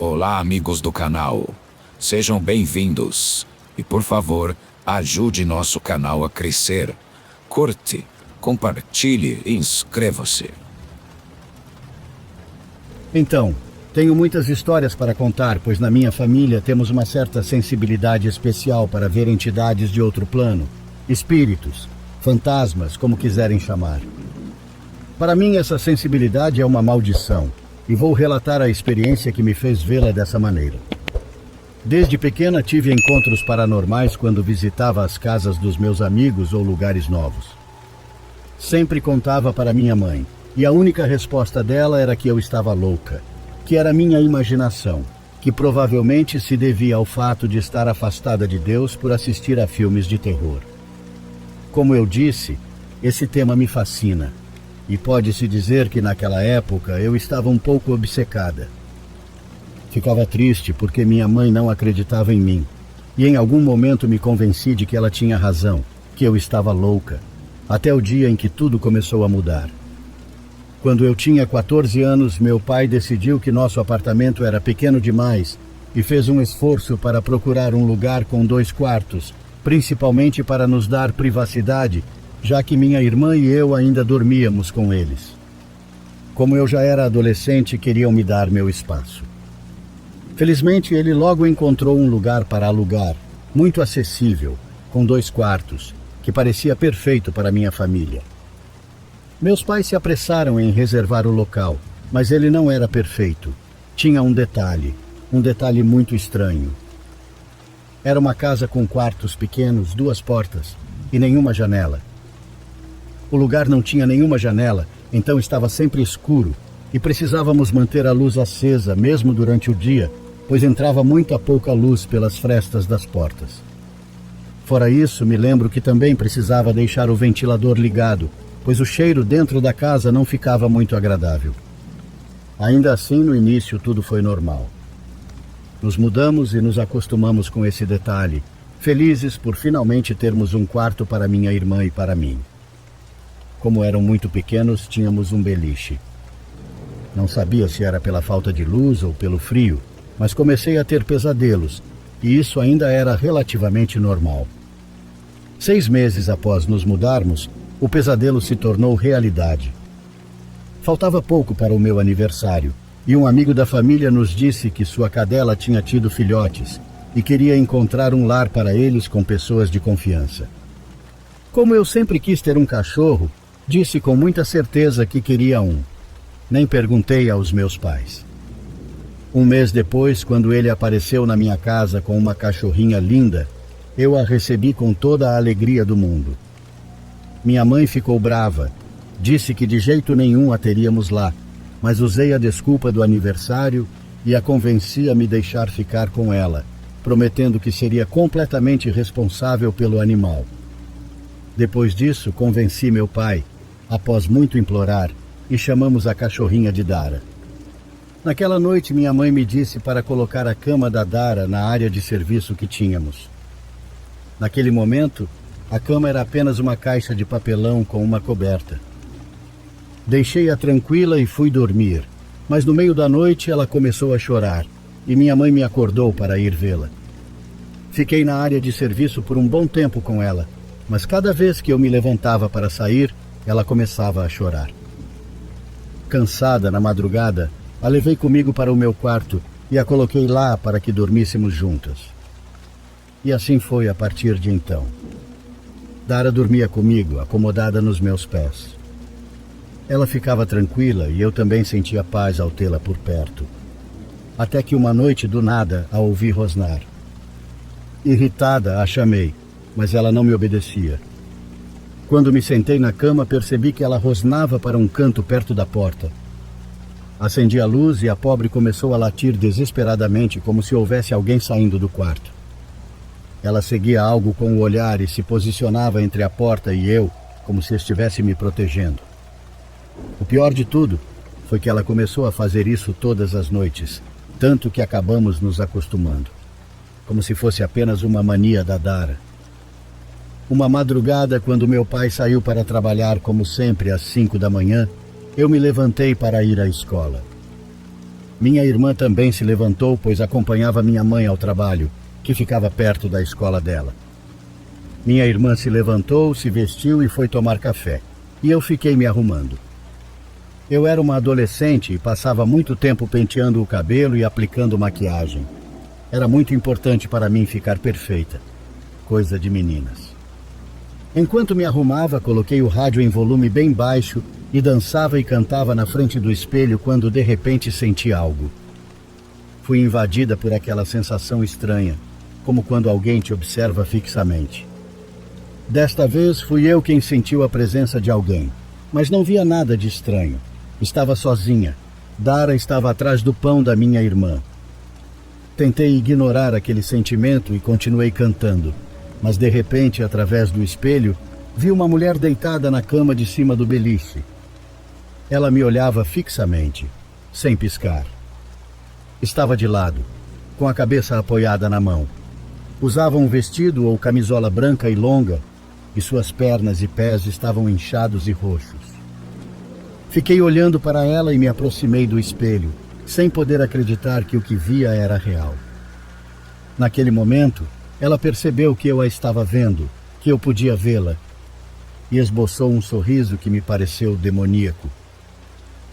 Olá, amigos do canal. Sejam bem-vindos. E por favor, ajude nosso canal a crescer. Curte, compartilhe e inscreva-se. Então, tenho muitas histórias para contar, pois na minha família temos uma certa sensibilidade especial para ver entidades de outro plano, espíritos, fantasmas, como quiserem chamar. Para mim, essa sensibilidade é uma maldição, e vou relatar a experiência que me fez vê-la dessa maneira. Desde pequena tive encontros paranormais quando visitava as casas dos meus amigos ou lugares novos. Sempre contava para minha mãe, e a única resposta dela era que eu estava louca, que era minha imaginação, que provavelmente se devia ao fato de estar afastada de Deus por assistir a filmes de terror. Como eu disse, esse tema me fascina, e pode-se dizer que naquela época eu estava um pouco obcecada. Ficava triste porque minha mãe não acreditava em mim, e em algum momento me convenci de que ela tinha razão, que eu estava louca, até o dia em que tudo começou a mudar. Quando eu tinha 14 anos, meu pai decidiu que nosso apartamento era pequeno demais e fez um esforço para procurar um lugar com 2 quartos, principalmente para nos dar privacidade, já que minha irmã e eu ainda dormíamos com eles. Como eu já era adolescente, queriam me dar meu espaço. Felizmente, ele logo encontrou um lugar para alugar, muito acessível, com 2 quartos, que parecia perfeito para minha família. Meus pais se apressaram em reservar o local, mas ele não era perfeito. Tinha um detalhe muito estranho. Era uma casa com quartos pequenos, 2 portas e nenhuma janela. O lugar não tinha nenhuma janela, então estava sempre escuro e precisávamos manter a luz acesa mesmo durante o dia, pois entrava muita pouca luz pelas frestas das portas. Fora isso, me lembro que também precisava deixar o ventilador ligado, pois o cheiro dentro da casa não ficava muito agradável. Ainda assim, no início, tudo foi normal. Nos mudamos e nos acostumamos com esse detalhe, felizes por finalmente termos um quarto para minha irmã e para mim. Como eram muito pequenos, tínhamos um beliche. Não sabia se era pela falta de luz ou pelo frio, mas comecei a ter pesadelos, e isso ainda era relativamente normal. 6 meses após nos mudarmos, o pesadelo se tornou realidade. Faltava pouco para o meu aniversário, e um amigo da família nos disse que sua cadela tinha tido filhotes e queria encontrar um lar para eles com pessoas de confiança. Como eu sempre quis ter um cachorro, disse com muita certeza que queria um. Nem perguntei aos meus pais. Um mês depois, quando ele apareceu na minha casa com uma cachorrinha linda, eu a recebi com toda a alegria do mundo. Minha mãe ficou brava, disse que de jeito nenhum a teríamos lá, mas usei a desculpa do aniversário e a convenci a me deixar ficar com ela, prometendo que seria completamente responsável pelo animal. Depois disso, convenci meu pai, após muito implorar, e chamamos a cachorrinha de Dara. Naquela noite, minha mãe me disse para colocar a cama da Dara na área de serviço que tínhamos. Naquele momento, a cama era apenas uma caixa de papelão com uma coberta. Deixei-a tranquila e fui dormir, mas no meio da noite ela começou a chorar e minha mãe me acordou para ir vê-la. Fiquei na área de serviço por um bom tempo com ela, mas cada vez que eu me levantava para sair, ela começava a chorar. Cansada na madrugada, a levei comigo para o meu quarto e a coloquei lá para que dormíssemos juntas. E assim foi a partir de então. Dara dormia comigo, acomodada nos meus pés. Ela ficava tranquila e eu também sentia paz ao tê-la por perto. Até que uma noite, do nada, a ouvi rosnar. Irritada, a chamei, mas ela não me obedecia. Quando me sentei na cama, percebi que ela rosnava para um canto perto da porta. Acendi a luz e a pobre começou a latir desesperadamente, como se houvesse alguém saindo do quarto. Ela seguia algo com o olhar e se posicionava entre a porta e eu, como se estivesse me protegendo. O pior de tudo foi que ela começou a fazer isso todas as noites, tanto que acabamos nos acostumando, como se fosse apenas uma mania da Dara. Uma madrugada, quando meu pai saiu para trabalhar, como sempre, às 5 da manhã, eu me levantei para ir à escola. Minha irmã também se levantou, pois acompanhava minha mãe ao trabalho, que ficava perto da escola dela. Minha irmã se levantou, se vestiu e foi tomar café, e eu fiquei me arrumando. Eu era uma adolescente e passava muito tempo penteando o cabelo e aplicando maquiagem. Era muito importante para mim ficar perfeita. Coisa de meninas. Enquanto me arrumava, coloquei o rádio em volume bem baixo e dançava e cantava na frente do espelho quando de repente senti algo. Fui invadida por aquela sensação estranha, como quando alguém te observa fixamente. Desta vez fui eu quem sentiu a presença de alguém, mas não via nada de estranho. Estava sozinha. Dara estava atrás do pão da minha irmã. Tentei ignorar aquele sentimento e continuei cantando, mas de repente, através do espelho, vi uma mulher deitada na cama de cima do beliche. Ela me olhava fixamente, sem piscar. Estava de lado, com a cabeça apoiada na mão. Usava um vestido ou camisola branca e longa, e suas pernas e pés estavam inchados e roxos. Fiquei olhando para ela e me aproximei do espelho, sem poder acreditar que o que via era real. Naquele momento, ela percebeu que eu a estava vendo, que eu podia vê-la, e esboçou um sorriso que me pareceu demoníaco.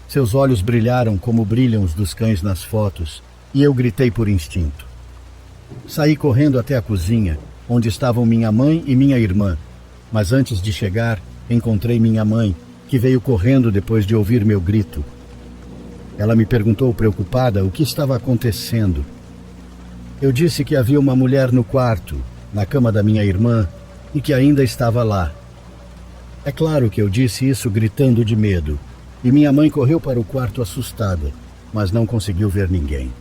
Seus olhos brilharam como brilham os dos cães nas fotos, e eu gritei por instinto. Saí correndo até a cozinha, onde estavam minha mãe e minha irmã, mas antes de chegar, encontrei minha mãe, que veio correndo depois de ouvir meu grito. Ela me perguntou preocupada o que estava acontecendo. Eu disse que havia uma mulher no quarto, na cama da minha irmã, e que ainda estava lá. É claro que eu disse isso gritando de medo, e minha mãe correu para o quarto assustada, mas não conseguiu ver ninguém.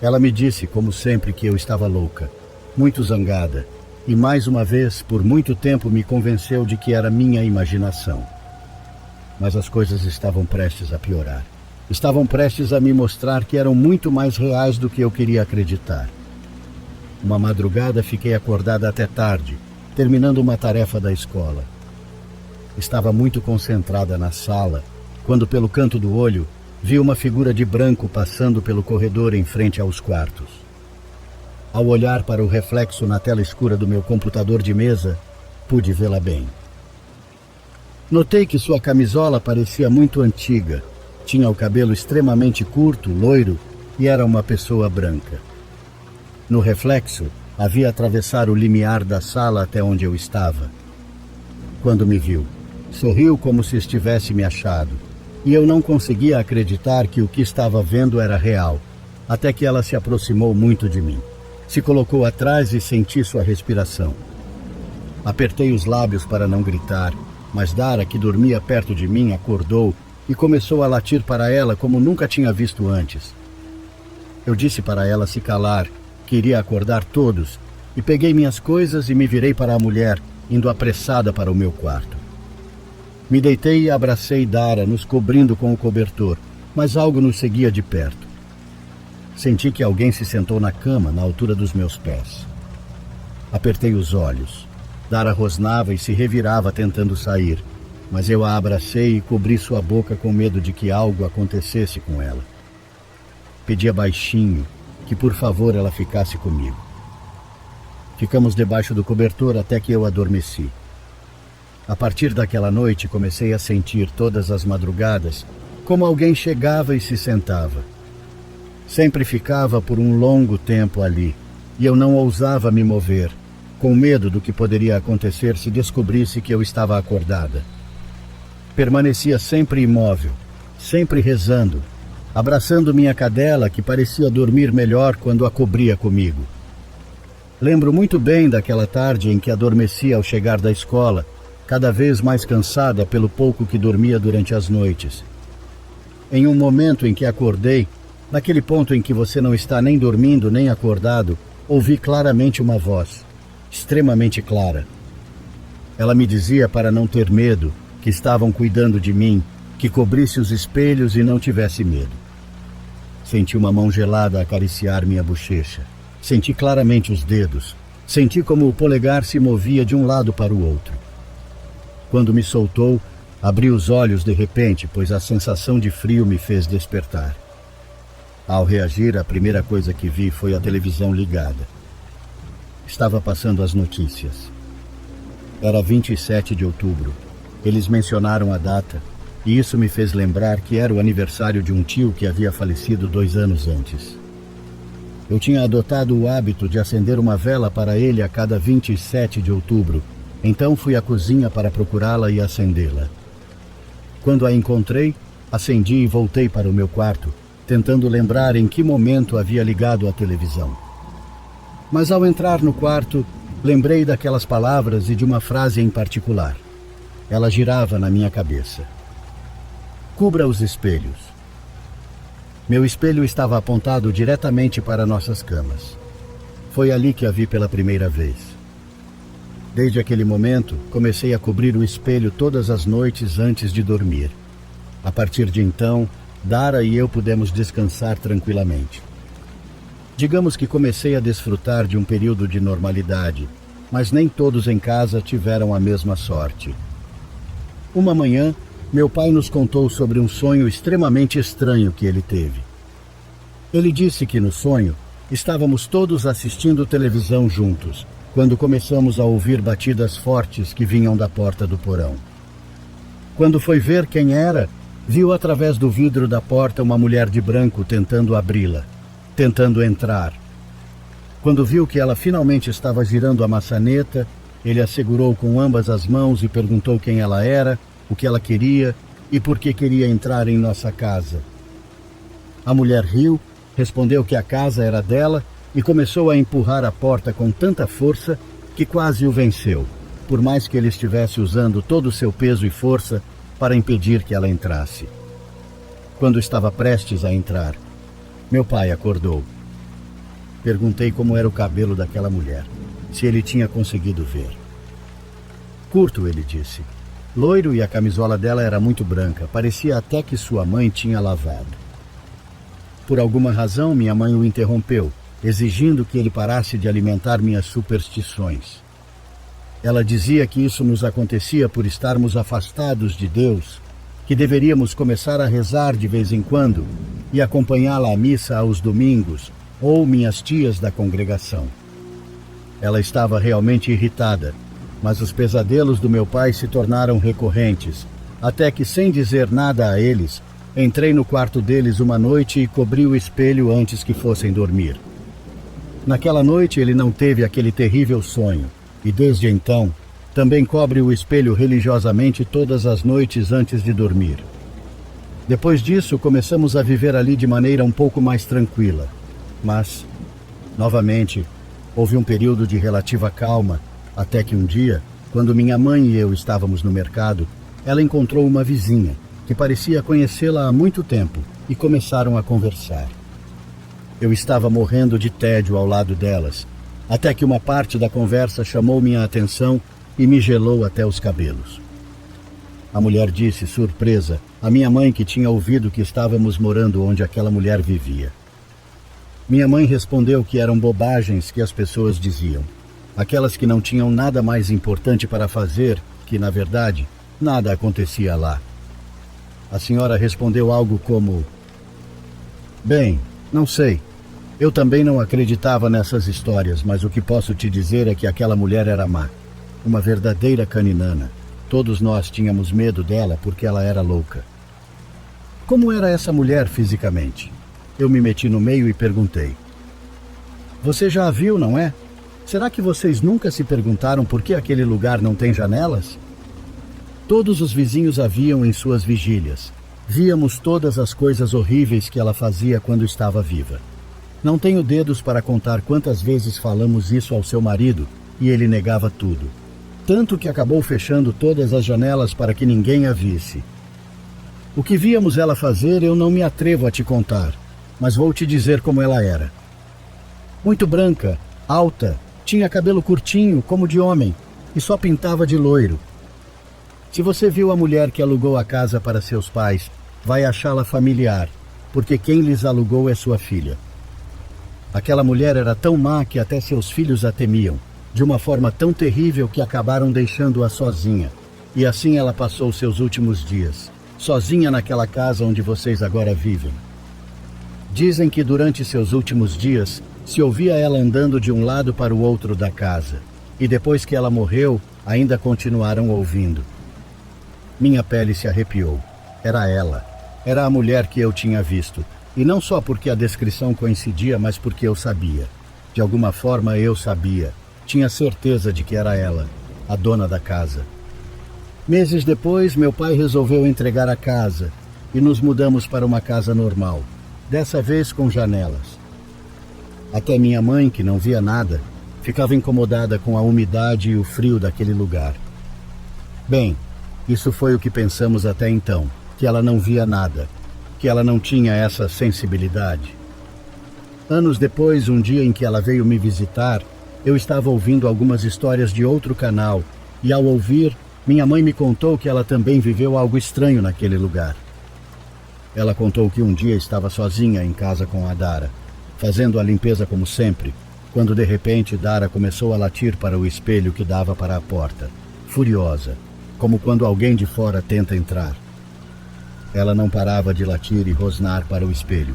Ela me disse, como sempre, que eu estava louca, muito zangada, e mais uma vez, por muito tempo, me convenceu de que era minha imaginação. Mas as coisas estavam prestes a piorar. Estavam prestes a me mostrar que eram muito mais reais do que eu queria acreditar. Uma madrugada fiquei acordada até tarde, terminando uma tarefa da escola. Estava muito concentrada na sala, quando pelo canto do olho, vi uma figura de branco passando pelo corredor em frente aos quartos. Ao olhar para o reflexo na tela escura do meu computador de mesa, pude vê-la bem. Notei que sua camisola parecia muito antiga. Tinha o cabelo extremamente curto, loiro, e era uma pessoa branca. No reflexo, havia atravessar o limiar da sala até onde eu estava. Quando me viu, sorriu como se estivesse me achado, e eu não conseguia acreditar que o que estava vendo era real, até que ela se aproximou muito de mim. Se colocou atrás e senti sua respiração. Apertei os lábios para não gritar, mas Dara, que dormia perto de mim, acordou e começou a latir para ela como nunca tinha visto antes. Eu disse para ela se calar, que iria acordar todos, e peguei minhas coisas e me virei para a mulher, indo apressada para o meu quarto. Me deitei e abracei Dara, nos cobrindo com o cobertor, mas algo nos seguia de perto. Senti que alguém se sentou na cama, na altura dos meus pés. Apertei os olhos. Dara rosnava e se revirava tentando sair, mas eu a abracei e cobri sua boca com medo de que algo acontecesse com ela. Pedia baixinho que, por favor, ela ficasse comigo. Ficamos debaixo do cobertor até que eu adormeci. A partir daquela noite, comecei a sentir todas as madrugadas como alguém chegava e se sentava. Sempre ficava por um longo tempo ali, e eu não ousava me mover, com medo do que poderia acontecer se descobrisse que eu estava acordada. Permanecia sempre imóvel, sempre rezando, abraçando minha cadela, que parecia dormir melhor quando a cobria comigo. Lembro muito bem daquela tarde em que adormeci ao chegar da escola, cada vez mais cansada pelo pouco que dormia durante as noites. Em um momento em que acordei, naquele ponto em que você não está nem dormindo nem acordado, ouvi claramente uma voz, extremamente clara. Ela me dizia para não ter medo, que estavam cuidando de mim, que cobrisse os espelhos e não tivesse medo. Senti uma mão gelada acariciar minha bochecha. Senti claramente os dedos. Senti como o polegar se movia de um lado para o outro. Quando me soltou, abri os olhos de repente, pois a sensação de frio me fez despertar. Ao reagir, a primeira coisa que vi foi a televisão ligada. Estava passando as notícias. Era 27 de outubro. Eles mencionaram a data, e isso me fez lembrar que era o aniversário de um tio que havia falecido 2 anos antes. Eu tinha adotado o hábito de acender uma vela para ele a cada 27 de outubro, então fui à cozinha para procurá-la e acendê-la. Quando a encontrei, acendi e voltei para o meu quarto, tentando lembrar em que momento havia ligado a televisão. Mas ao entrar no quarto, lembrei daquelas palavras e de uma frase em particular. Ela girava na minha cabeça. Cubra os espelhos. Meu espelho estava apontado diretamente para nossas camas. Foi ali que a vi pela primeira vez. Desde aquele momento, comecei a cobrir o espelho todas as noites antes de dormir. A partir de então, Dara e eu pudemos descansar tranquilamente. Digamos que comecei a desfrutar de um período de normalidade, mas nem todos em casa tiveram a mesma sorte. Uma manhã, meu pai nos contou sobre um sonho extremamente estranho que ele teve. Ele disse que no sonho, estávamos todos assistindo televisão juntos, quando começamos a ouvir batidas fortes que vinham da porta do porão. Quando foi ver quem era, viu através do vidro da porta uma mulher de branco tentando abri-la, tentando entrar. Quando viu que ela finalmente estava girando a maçaneta, ele a segurou com ambas as mãos e perguntou quem ela era, o que ela queria e por que queria entrar em nossa casa. A mulher riu, respondeu que a casa era dela e começou a empurrar a porta com tanta força que quase o venceu, por mais que ele estivesse usando todo o seu peso e força para impedir que ela entrasse. Quando estava prestes a entrar, meu pai acordou. Perguntei como era o cabelo daquela mulher, se ele tinha conseguido ver. Curto, ele disse. Loiro e a camisola dela era muito branca, parecia até que sua mãe tinha lavado. Por alguma razão, minha mãe o interrompeu, exigindo que ele parasse de alimentar minhas superstições. Ela dizia que isso nos acontecia por estarmos afastados de Deus, que deveríamos começar a rezar de vez em quando e acompanhá-la à missa aos domingos ou minhas tias da congregação. Ela estava realmente irritada, mas os pesadelos do meu pai se tornaram recorrentes, até que, sem dizer nada a eles, entrei no quarto deles uma noite e cobri o espelho antes que fossem dormir. Naquela noite ele não teve aquele terrível sonho, e desde então também cobre o espelho religiosamente todas as noites antes de dormir. Depois disso, começamos a viver ali de maneira um pouco mais tranquila. Mas, novamente, houve um período de relativa calma, até que um dia, quando minha mãe e eu estávamos no mercado, ela encontrou uma vizinha, que parecia conhecê-la há muito tempo, e começaram a conversar. Eu estava morrendo de tédio ao lado delas, até que uma parte da conversa chamou minha atenção e me gelou até os cabelos. A mulher disse, surpresa, à minha mãe que tinha ouvido que estávamos morando onde aquela mulher vivia. Minha mãe respondeu que eram bobagens que as pessoas diziam, aquelas que não tinham nada mais importante para fazer, que, na verdade, nada acontecia lá. A senhora respondeu algo como: bem, não sei. Eu também não acreditava nessas histórias, mas o que posso te dizer é que aquela mulher era má. Uma verdadeira caninana. Todos nós tínhamos medo dela porque ela era louca. Como era essa mulher fisicamente? Eu me meti no meio e perguntei. Você já a viu, não é? Será que vocês nunca se perguntaram por que aquele lugar não tem janelas? Todos os vizinhos a viam em suas vigílias. Víamos todas as coisas horríveis que ela fazia quando estava viva. Não tenho dedos para contar quantas vezes falamos isso ao seu marido e ele negava tudo. Tanto que acabou fechando todas as janelas para que ninguém a visse. O que víamos ela fazer eu não me atrevo a te contar, mas vou te dizer como ela era. Muito branca, alta, tinha cabelo curtinho, como de homem, e só pintava de loiro. Se você viu a mulher que alugou a casa para seus pais, vai achá-la familiar, porque quem lhes alugou é sua filha. Aquela mulher era tão má que até seus filhos a temiam, de uma forma tão terrível que acabaram deixando-a sozinha. E assim ela passou seus últimos dias, sozinha naquela casa onde vocês agora vivem. Dizem que durante seus últimos dias se ouvia ela andando de um lado para o outro da casa, e depois que ela morreu, ainda continuaram ouvindo. Minha pele se arrepiou. Era ela. Era a mulher que eu tinha visto, e não só porque a descrição coincidia, mas porque eu sabia. De alguma forma eu sabia. Tinha certeza de que era ela, a dona da casa. Meses depois, meu pai resolveu entregar a casa e nos mudamos para uma casa normal, dessa vez com janelas. Até minha mãe, que não via nada, ficava incomodada com a umidade e o frio daquele lugar. Bem, isso foi o que pensamos até então, que ela não via nada, que ela não tinha essa sensibilidade. Anos depois, um dia em que ela veio me visitar, eu estava ouvindo algumas histórias de outro canal, e ao ouvir, minha mãe me contou que ela também viveu algo estranho naquele lugar. Ela contou que um dia estava sozinha em casa com a Dara, fazendo a limpeza como sempre, quando de repente Dara começou a latir para o espelho que dava para a porta, furiosa, como quando alguém de fora tenta entrar. Ela não parava de latir e rosnar para o espelho.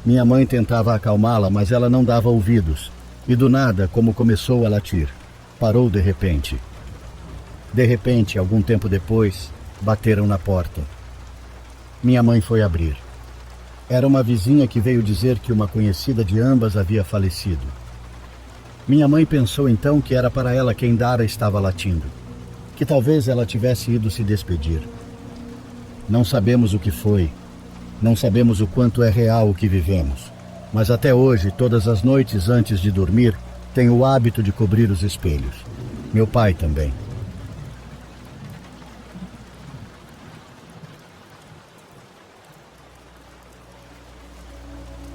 Minha mãe tentava acalmá-la, mas ela não dava ouvidos, e do nada, como começou a latir, parou de repente. De repente, algum tempo depois, bateram na porta. Minha mãe foi abrir. Era uma vizinha que veio dizer que uma conhecida de ambas havia falecido. Minha mãe pensou então que era para ela quem Dara estava latindo, que talvez ela tivesse ido se despedir. Não sabemos o que foi, não sabemos o quanto é real o que vivemos, mas até hoje, todas as noites antes de dormir, tenho o hábito de cobrir os espelhos. Meu pai também.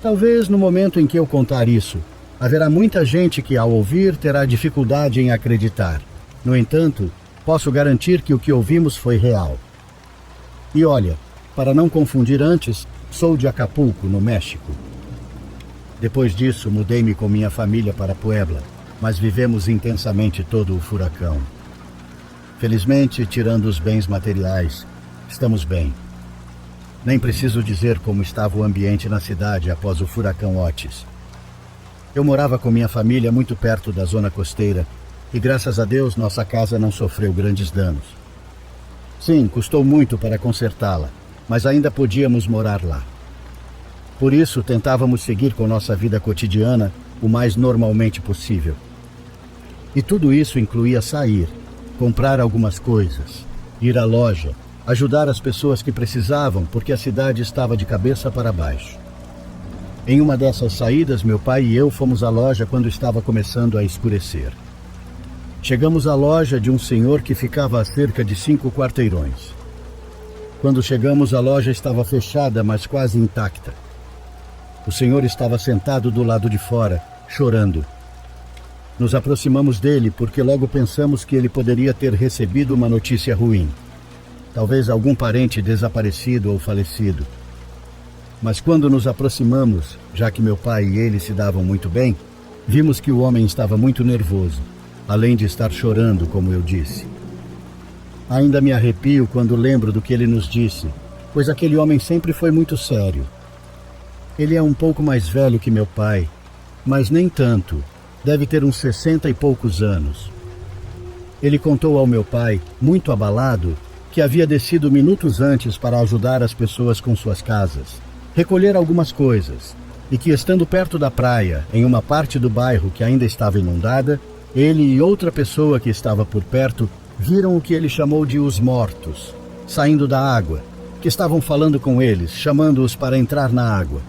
Talvez no momento em que eu contar isso, haverá muita gente que ao ouvir terá dificuldade em acreditar. No entanto, posso garantir que o que ouvimos foi real. E olha, para não confundir antes, sou de Acapulco, no México. Depois disso, mudei-me com minha família para Puebla, mas vivemos intensamente todo o furacão. Felizmente, tirando os bens materiais, estamos bem. Nem preciso dizer como estava o ambiente na cidade após o furacão Otis. Eu morava com minha família muito perto da zona costeira e, graças a Deus, nossa casa não sofreu grandes danos. Sim, custou muito para consertá-la, mas ainda podíamos morar lá. Por isso, tentávamos seguir com nossa vida cotidiana o mais normalmente possível. E tudo isso incluía sair, comprar algumas coisas, ir à loja, ajudar as pessoas que precisavam, porque a cidade estava de cabeça para baixo. Em uma dessas saídas, meu pai e eu fomos à loja quando estava começando a escurecer. Chegamos à loja de um senhor que ficava a cerca de 5 quarteirões. Quando chegamos, a loja estava fechada, mas quase intacta. O senhor estava sentado do lado de fora, chorando. Nos aproximamos dele porque logo pensamos que ele poderia ter recebido uma notícia ruim. Talvez algum parente desaparecido ou falecido. Mas quando nos aproximamos, já que meu pai e ele se davam muito bem, vimos que o homem estava muito nervoso, além de estar chorando, como eu disse. Ainda me arrepio quando lembro do que ele nos disse, pois aquele homem sempre foi muito sério. Ele é um pouco mais velho que meu pai, mas nem tanto. Deve ter uns 60 e poucos anos. Ele contou ao meu pai, muito abalado, que havia descido minutos antes para ajudar as pessoas com suas casas, recolher algumas coisas, e que estando perto da praia, em uma parte do bairro que ainda estava inundada, ele e outra pessoa que estava por perto viram o que ele chamou de os mortos, saindo da água, que estavam falando com eles, chamando-os para entrar na água.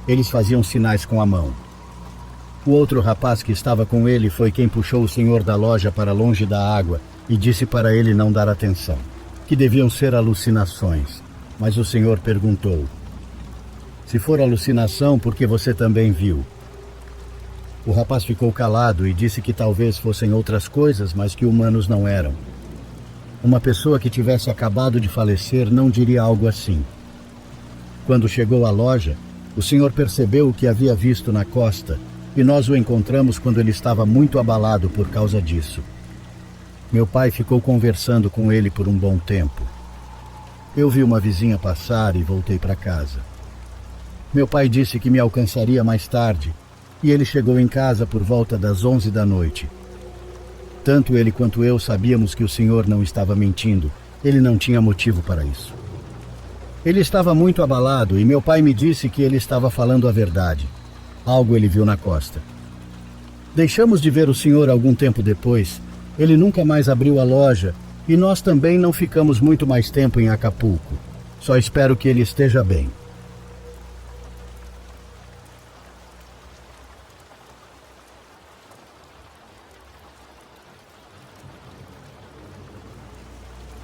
Eles faziam sinais com a mão. O outro rapaz que estava com ele foi quem puxou o senhor da loja para longe da água e disse para ele não dar atenção, que deviam ser alucinações. Mas o senhor perguntou: se for alucinação, por que você também viu? O rapaz ficou calado e disse que talvez fossem outras coisas, mas que humanos não eram. Uma pessoa que tivesse acabado de falecer não diria algo assim. Quando chegou à loja, o senhor percebeu o que havia visto na costa e nós o encontramos quando ele estava muito abalado por causa disso. Meu pai ficou conversando com ele por um bom tempo. Eu vi uma vizinha passar e voltei para casa. Meu pai disse que me alcançaria mais tarde, e ele chegou em casa por volta das 11 da noite. Tanto ele quanto eu sabíamos que o senhor não estava mentindo. Ele não tinha motivo para isso. Ele estava muito abalado e meu pai me disse que ele estava falando a verdade. Algo ele viu na costa. Deixamos de ver o senhor algum tempo depois. Ele nunca mais abriu a loja e nós também não ficamos muito mais tempo em Acapulco. Só espero que ele esteja bem.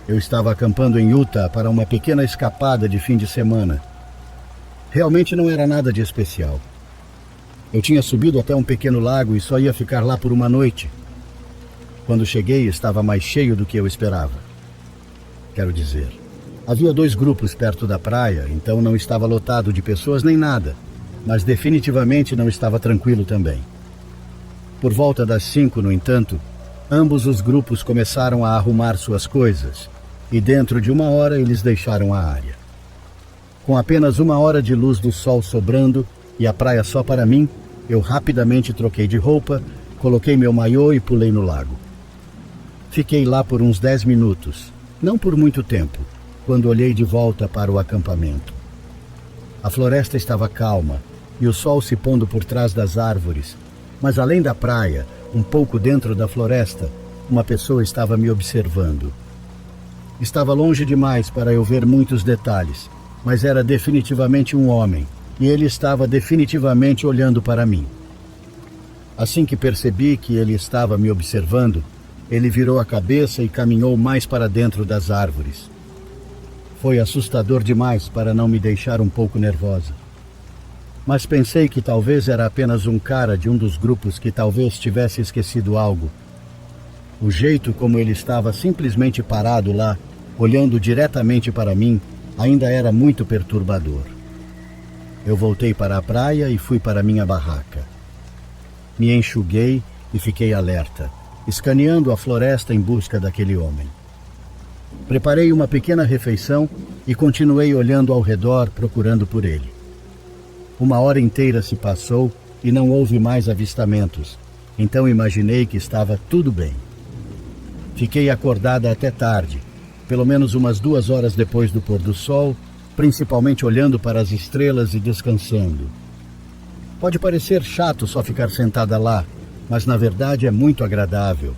Eu estava acampando em Utah para uma pequena escapada de fim de semana. Realmente não era nada de especial. Eu tinha subido até um pequeno lago e só ia ficar lá por uma noite. Quando cheguei, estava mais cheio do que eu esperava. Quero dizer, havia 2 grupos perto da praia, então não estava lotado de pessoas nem nada, mas definitivamente não estava tranquilo também. Por volta das 5, no entanto, ambos os grupos começaram a arrumar suas coisas, e dentro de 1 hora eles deixaram a área. Com apenas 1 hora de luz do sol sobrando e a praia só para mim, eu rapidamente troquei de roupa, coloquei meu maiô e pulei no lago. Fiquei lá por uns 10 minutos, não por muito tempo, quando olhei de volta para o acampamento. A floresta estava calma e o sol se pondo por trás das árvores, mas além da praia, um pouco dentro da floresta, uma pessoa estava me observando. Estava longe demais para eu ver muitos detalhes, mas era definitivamente um homem, e ele estava definitivamente olhando para mim. Assim que percebi que ele estava me observando, ele virou a cabeça e caminhou mais para dentro das árvores. Foi assustador demais para não me deixar um pouco nervosa. Mas pensei que talvez era apenas um cara de um dos grupos que talvez tivesse esquecido algo. O jeito como ele estava simplesmente parado lá, olhando diretamente para mim, ainda era muito perturbador. Eu voltei para a praia e fui para minha barraca. Me enxuguei e fiquei alerta, escaneando a floresta em busca daquele homem. Preparei uma pequena refeição e continuei olhando ao redor, procurando por ele. 1 hora inteira se passou e não houve mais avistamentos, então imaginei que estava tudo bem. Fiquei acordada até tarde, pelo menos umas 2 horas depois do pôr do sol, principalmente olhando para as estrelas e descansando. Pode parecer chato só ficar sentada lá, mas na verdade é muito agradável.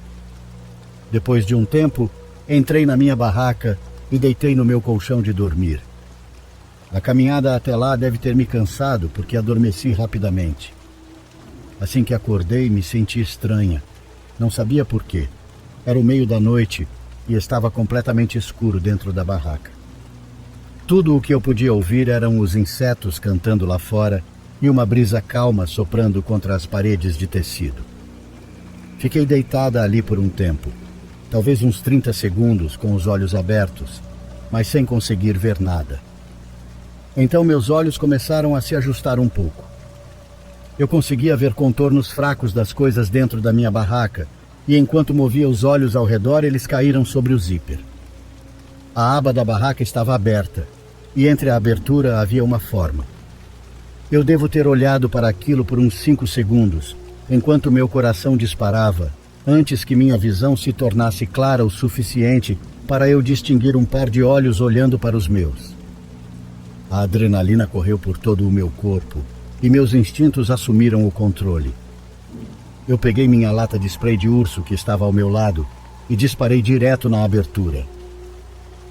Depois de um tempo, entrei na minha barraca e deitei no meu colchão de dormir. A caminhada até lá deve ter me cansado porque adormeci rapidamente. Assim que acordei, me senti estranha. Não sabia por quê. Era o meio da noite e estava completamente escuro dentro da barraca. Tudo o que eu podia ouvir eram os insetos cantando lá fora e uma brisa calma soprando contra as paredes de tecido. Fiquei deitada ali por um tempo, talvez uns 30 segundos com os olhos abertos, mas sem conseguir ver nada. Então meus olhos começaram a se ajustar um pouco. Eu conseguia ver contornos fracos das coisas dentro da minha barraca, e enquanto movia os olhos ao redor, eles caíram sobre o zíper. A aba da barraca estava aberta, e entre a abertura havia uma forma. Eu devo ter olhado para aquilo por uns 5 segundos, enquanto meu coração disparava, antes que minha visão se tornasse clara o suficiente para eu distinguir um par de olhos olhando para os meus. A adrenalina correu por todo o meu corpo, e meus instintos assumiram o controle. Eu peguei minha lata de spray de urso que estava ao meu lado e disparei direto na abertura.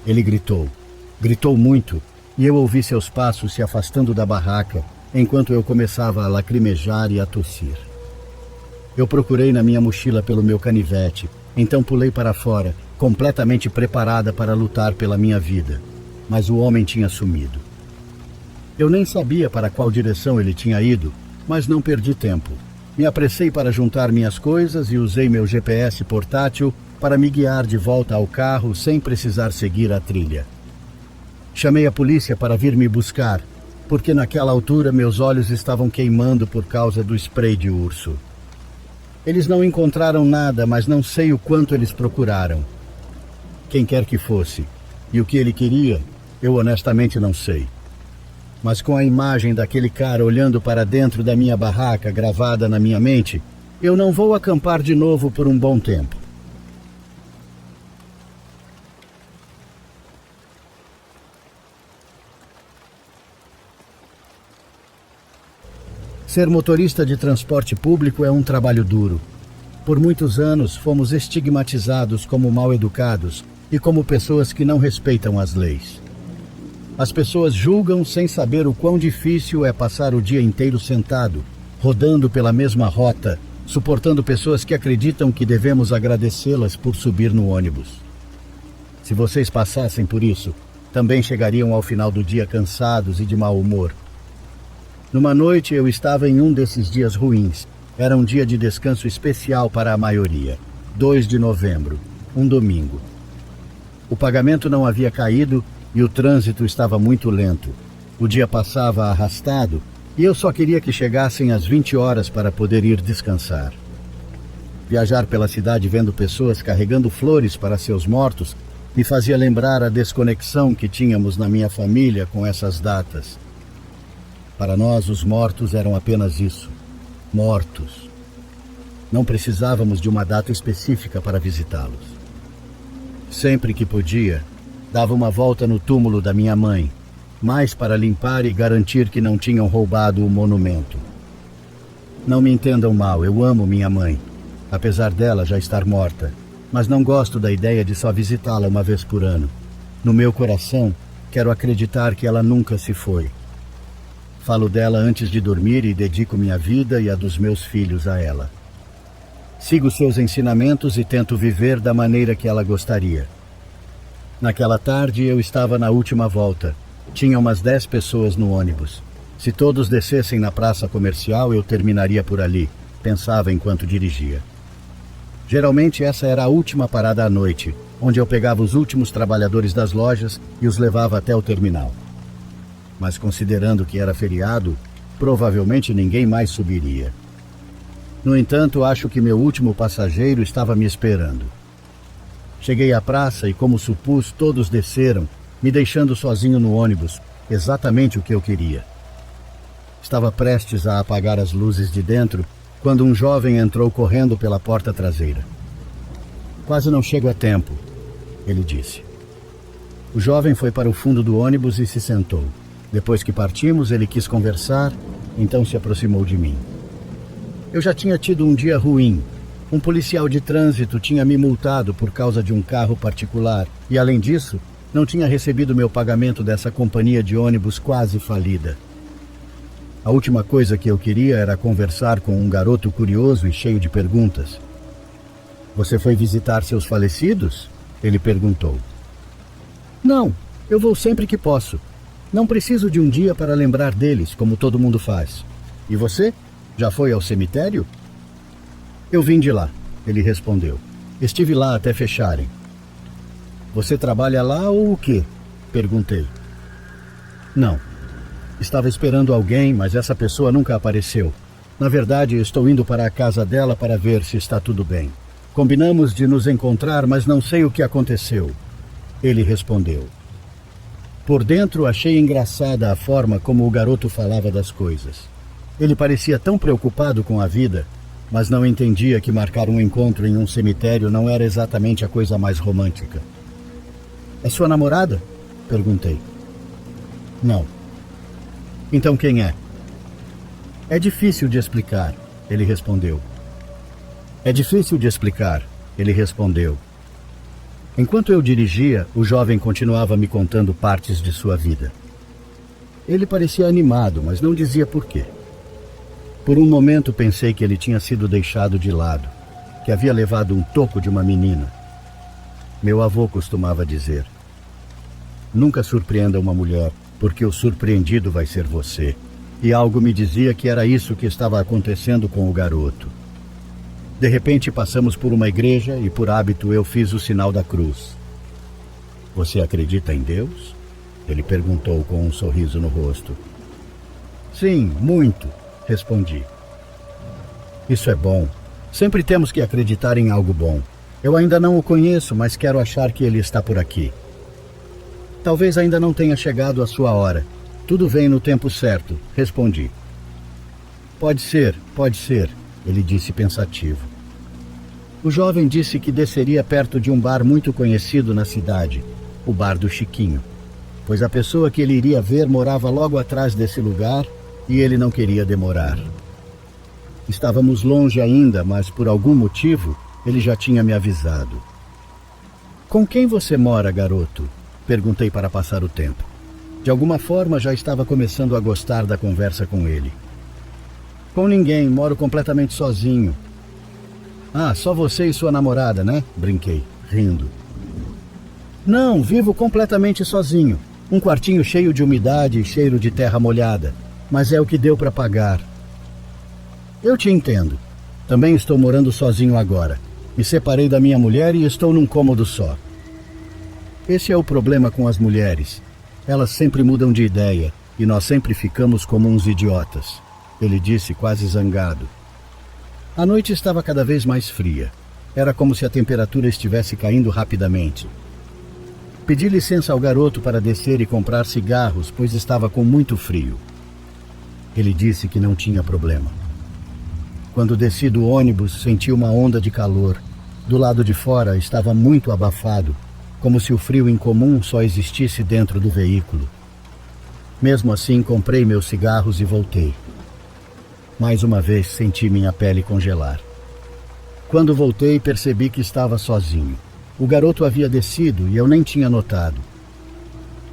Ele gritou muito, e eu ouvi seus passos se afastando da barraca enquanto eu começava a lacrimejar e a tossir. Eu procurei na minha mochila pelo meu canivete, então pulei para fora, completamente preparada para lutar pela minha vida, mas o homem tinha sumido. Eu nem sabia para qual direção ele tinha ido, mas não perdi tempo. Me apressei para juntar minhas coisas e usei meu GPS portátil para me guiar de volta ao carro sem precisar seguir a trilha. Chamei a polícia para vir me buscar, porque naquela altura meus olhos estavam queimando por causa do spray de urso. Eles não encontraram nada, mas não sei o quanto eles procuraram. Quem quer que fosse, e o que ele queria, eu honestamente não sei. Mas com a imagem daquele cara olhando para dentro da minha barraca gravada na minha mente, eu não vou acampar de novo por um bom tempo. Ser motorista de transporte público é um trabalho duro. Por muitos anos, fomos estigmatizados como mal-educados e como pessoas que não respeitam as leis. As pessoas julgam sem saber o quão difícil é passar o dia inteiro sentado, rodando pela mesma rota, suportando pessoas que acreditam que devemos agradecê-las por subir no ônibus. Se vocês passassem por isso, também chegariam ao final do dia cansados e de mau humor. Numa noite eu estava em um desses dias ruins. Era um dia de descanso especial para a maioria. 2 de novembro, um domingo. O pagamento não havia caído e o trânsito estava muito lento. O dia passava arrastado e eu só queria que chegassem às 20 horas para poder ir descansar. Viajar pela cidade vendo pessoas carregando flores para seus mortos me fazia lembrar a desconexão que tínhamos na minha família com essas datas. Para nós, os mortos eram apenas isso, mortos. Não precisávamos de uma data específica para visitá-los. Sempre que podia, dava uma volta no túmulo da minha mãe, mais para limpar e garantir que não tinham roubado o monumento. Não me entendam mal, eu amo minha mãe, apesar dela já estar morta, mas não gosto da ideia de só visitá-la uma vez por ano. No meu coração, quero acreditar que ela nunca se foi. Falo dela antes de dormir e dedico minha vida e a dos meus filhos a ela. Sigo seus ensinamentos e tento viver da maneira que ela gostaria. Naquela tarde eu estava na última volta. Tinha umas 10 pessoas no ônibus. Se todos descessem na praça comercial, eu terminaria por ali, pensava enquanto dirigia. Geralmente essa era a última parada à noite, onde eu pegava os últimos trabalhadores das lojas e os levava até o terminal. Mas considerando que era feriado, provavelmente ninguém mais subiria. No entanto, acho que meu último passageiro estava me esperando. Cheguei à praça e, como supus, todos desceram, me deixando sozinho no ônibus, exatamente o que eu queria. Estava prestes a apagar as luzes de dentro, quando um jovem entrou correndo pela porta traseira. "Quase não chego a tempo", ele disse. O jovem foi para o fundo do ônibus e se sentou. Depois que partimos, ele quis conversar, então se aproximou de mim. Eu já tinha tido um dia ruim. Um policial de trânsito tinha me multado por causa de um carro particular e, além disso, não tinha recebido meu pagamento dessa companhia de ônibus quase falida. A última coisa que eu queria era conversar com um garoto curioso e cheio de perguntas. "Você foi visitar seus falecidos?" ele perguntou. "Não, eu vou sempre que posso. Não preciso de um dia para lembrar deles, como todo mundo faz. E você? Já foi ao cemitério?" "Eu vim de lá", ele respondeu. "Estive lá até fecharem." "Você trabalha lá ou o quê?" perguntei. "Não. Estava esperando alguém, mas essa pessoa nunca apareceu. Na verdade, estou indo para a casa dela para ver se está tudo bem. Combinamos de nos encontrar, mas não sei o que aconteceu." Ele respondeu. Por dentro, achei engraçada a forma como o garoto falava das coisas. Ele parecia tão preocupado com a vida, mas não entendia que marcar um encontro em um cemitério não era exatamente a coisa mais romântica. "É sua namorada?" perguntei. "Não." "Então quem é?" "É difícil de explicar", ele respondeu. "É difícil de explicar", ele respondeu. Enquanto eu dirigia, o jovem continuava me contando partes de sua vida. Ele parecia animado, mas não dizia por quê. Por um momento pensei que ele tinha sido deixado de lado, que havia levado um toco de uma menina. Meu avô costumava dizer: "Nunca surpreenda uma mulher, porque o surpreendido vai ser você." E algo me dizia que era isso que estava acontecendo com o garoto. De repente passamos por uma igreja e, por hábito, eu fiz o sinal da cruz. "Você acredita em Deus?" ele perguntou com um sorriso no rosto. "Sim, muito", respondi. "Isso é bom. Sempre temos que acreditar em algo bom. Eu ainda não o conheço, mas quero achar que ele está por aqui." "Talvez ainda não tenha chegado a sua hora. Tudo vem no tempo certo, respondi. Pode ser, ele disse pensativo. O jovem disse que desceria perto de um bar muito conhecido na cidade, o Bar do Chiquinho, pois a pessoa que ele iria ver morava logo atrás desse lugar e ele não queria demorar. Estávamos longe ainda, mas por algum motivo ele já tinha me avisado. Com quem você mora, garoto? Perguntei para passar o tempo. De alguma forma já estava começando a gostar da conversa com ele. Com ninguém, moro completamente sozinho. Ah, só você e sua namorada, né? Brinquei, rindo. Não, vivo completamente sozinho. Um quartinho cheio de umidade e cheiro de terra molhada. Mas é o que deu para pagar. Eu te entendo. Também estou morando sozinho agora. Me separei da minha mulher e estou num cômodo só. Esse é o problema com as mulheres. Elas sempre mudam de ideia e nós sempre ficamos como uns idiotas. Ele disse, quase zangado. A noite estava cada vez mais fria. Era como se a temperatura estivesse caindo rapidamente. Pedi licença ao garoto para descer e comprar cigarros, pois estava com muito frio. Ele disse que não tinha problema. Quando desci do ônibus, senti uma onda de calor. Do lado de fora estava muito abafado, como se o frio incomum só existisse dentro do veículo. Mesmo assim, comprei meus cigarros e voltei. Mais uma vez, senti minha pele congelar. Quando voltei, percebi que estava sozinho. O garoto havia descido e eu nem tinha notado.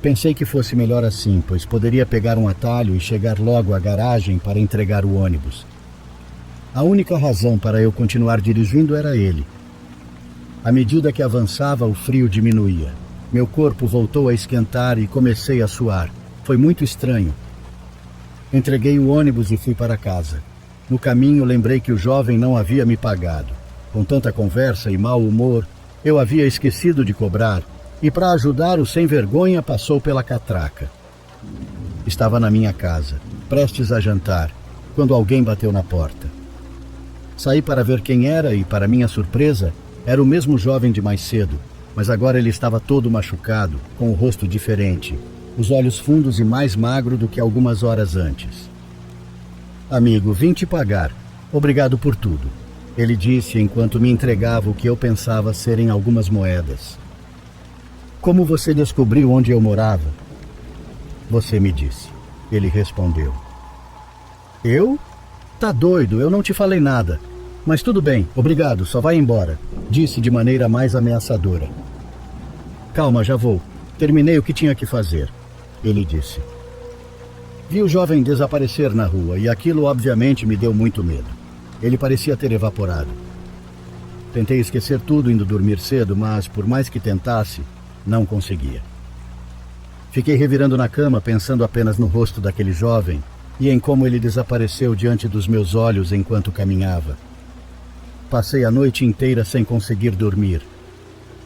Pensei que fosse melhor assim, pois poderia pegar um atalho e chegar logo à garagem para entregar o ônibus. A única razão para eu continuar dirigindo era ele. À medida que avançava, o frio diminuía. Meu corpo voltou a esquentar e comecei a suar. Foi muito estranho. Entreguei o ônibus e fui para casa. No caminho, lembrei que o jovem não havia me pagado. Com tanta conversa e mau humor, eu havia esquecido de cobrar, e para ajudar, o sem-vergonha passou pela catraca. Estava na minha casa, prestes a jantar, quando alguém bateu na porta. Saí para ver quem era e, para minha surpresa, era o mesmo jovem de mais cedo, mas agora ele estava todo machucado, com o rosto diferente, os olhos fundos e mais magro do que algumas horas antes. Amigo, vim te pagar. Obrigado por tudo, ele disse enquanto me entregava o que eu pensava serem algumas moedas. Como você descobriu onde eu morava? Você me disse, ele respondeu. Eu? Tá doido, eu não te falei nada. Mas tudo bem, obrigado, só vai embora, disse de maneira mais ameaçadora. Calma, já vou. Terminei o que tinha que fazer, ele disse. Vi o jovem desaparecer na rua e aquilo obviamente me deu muito medo. Ele parecia ter evaporado. Tentei esquecer tudo indo dormir cedo, mas por mais que tentasse, não conseguia. Fiquei revirando na cama, pensando apenas no rosto daquele jovem e em como ele desapareceu diante dos meus olhos enquanto caminhava. Passei a noite inteira sem conseguir dormir.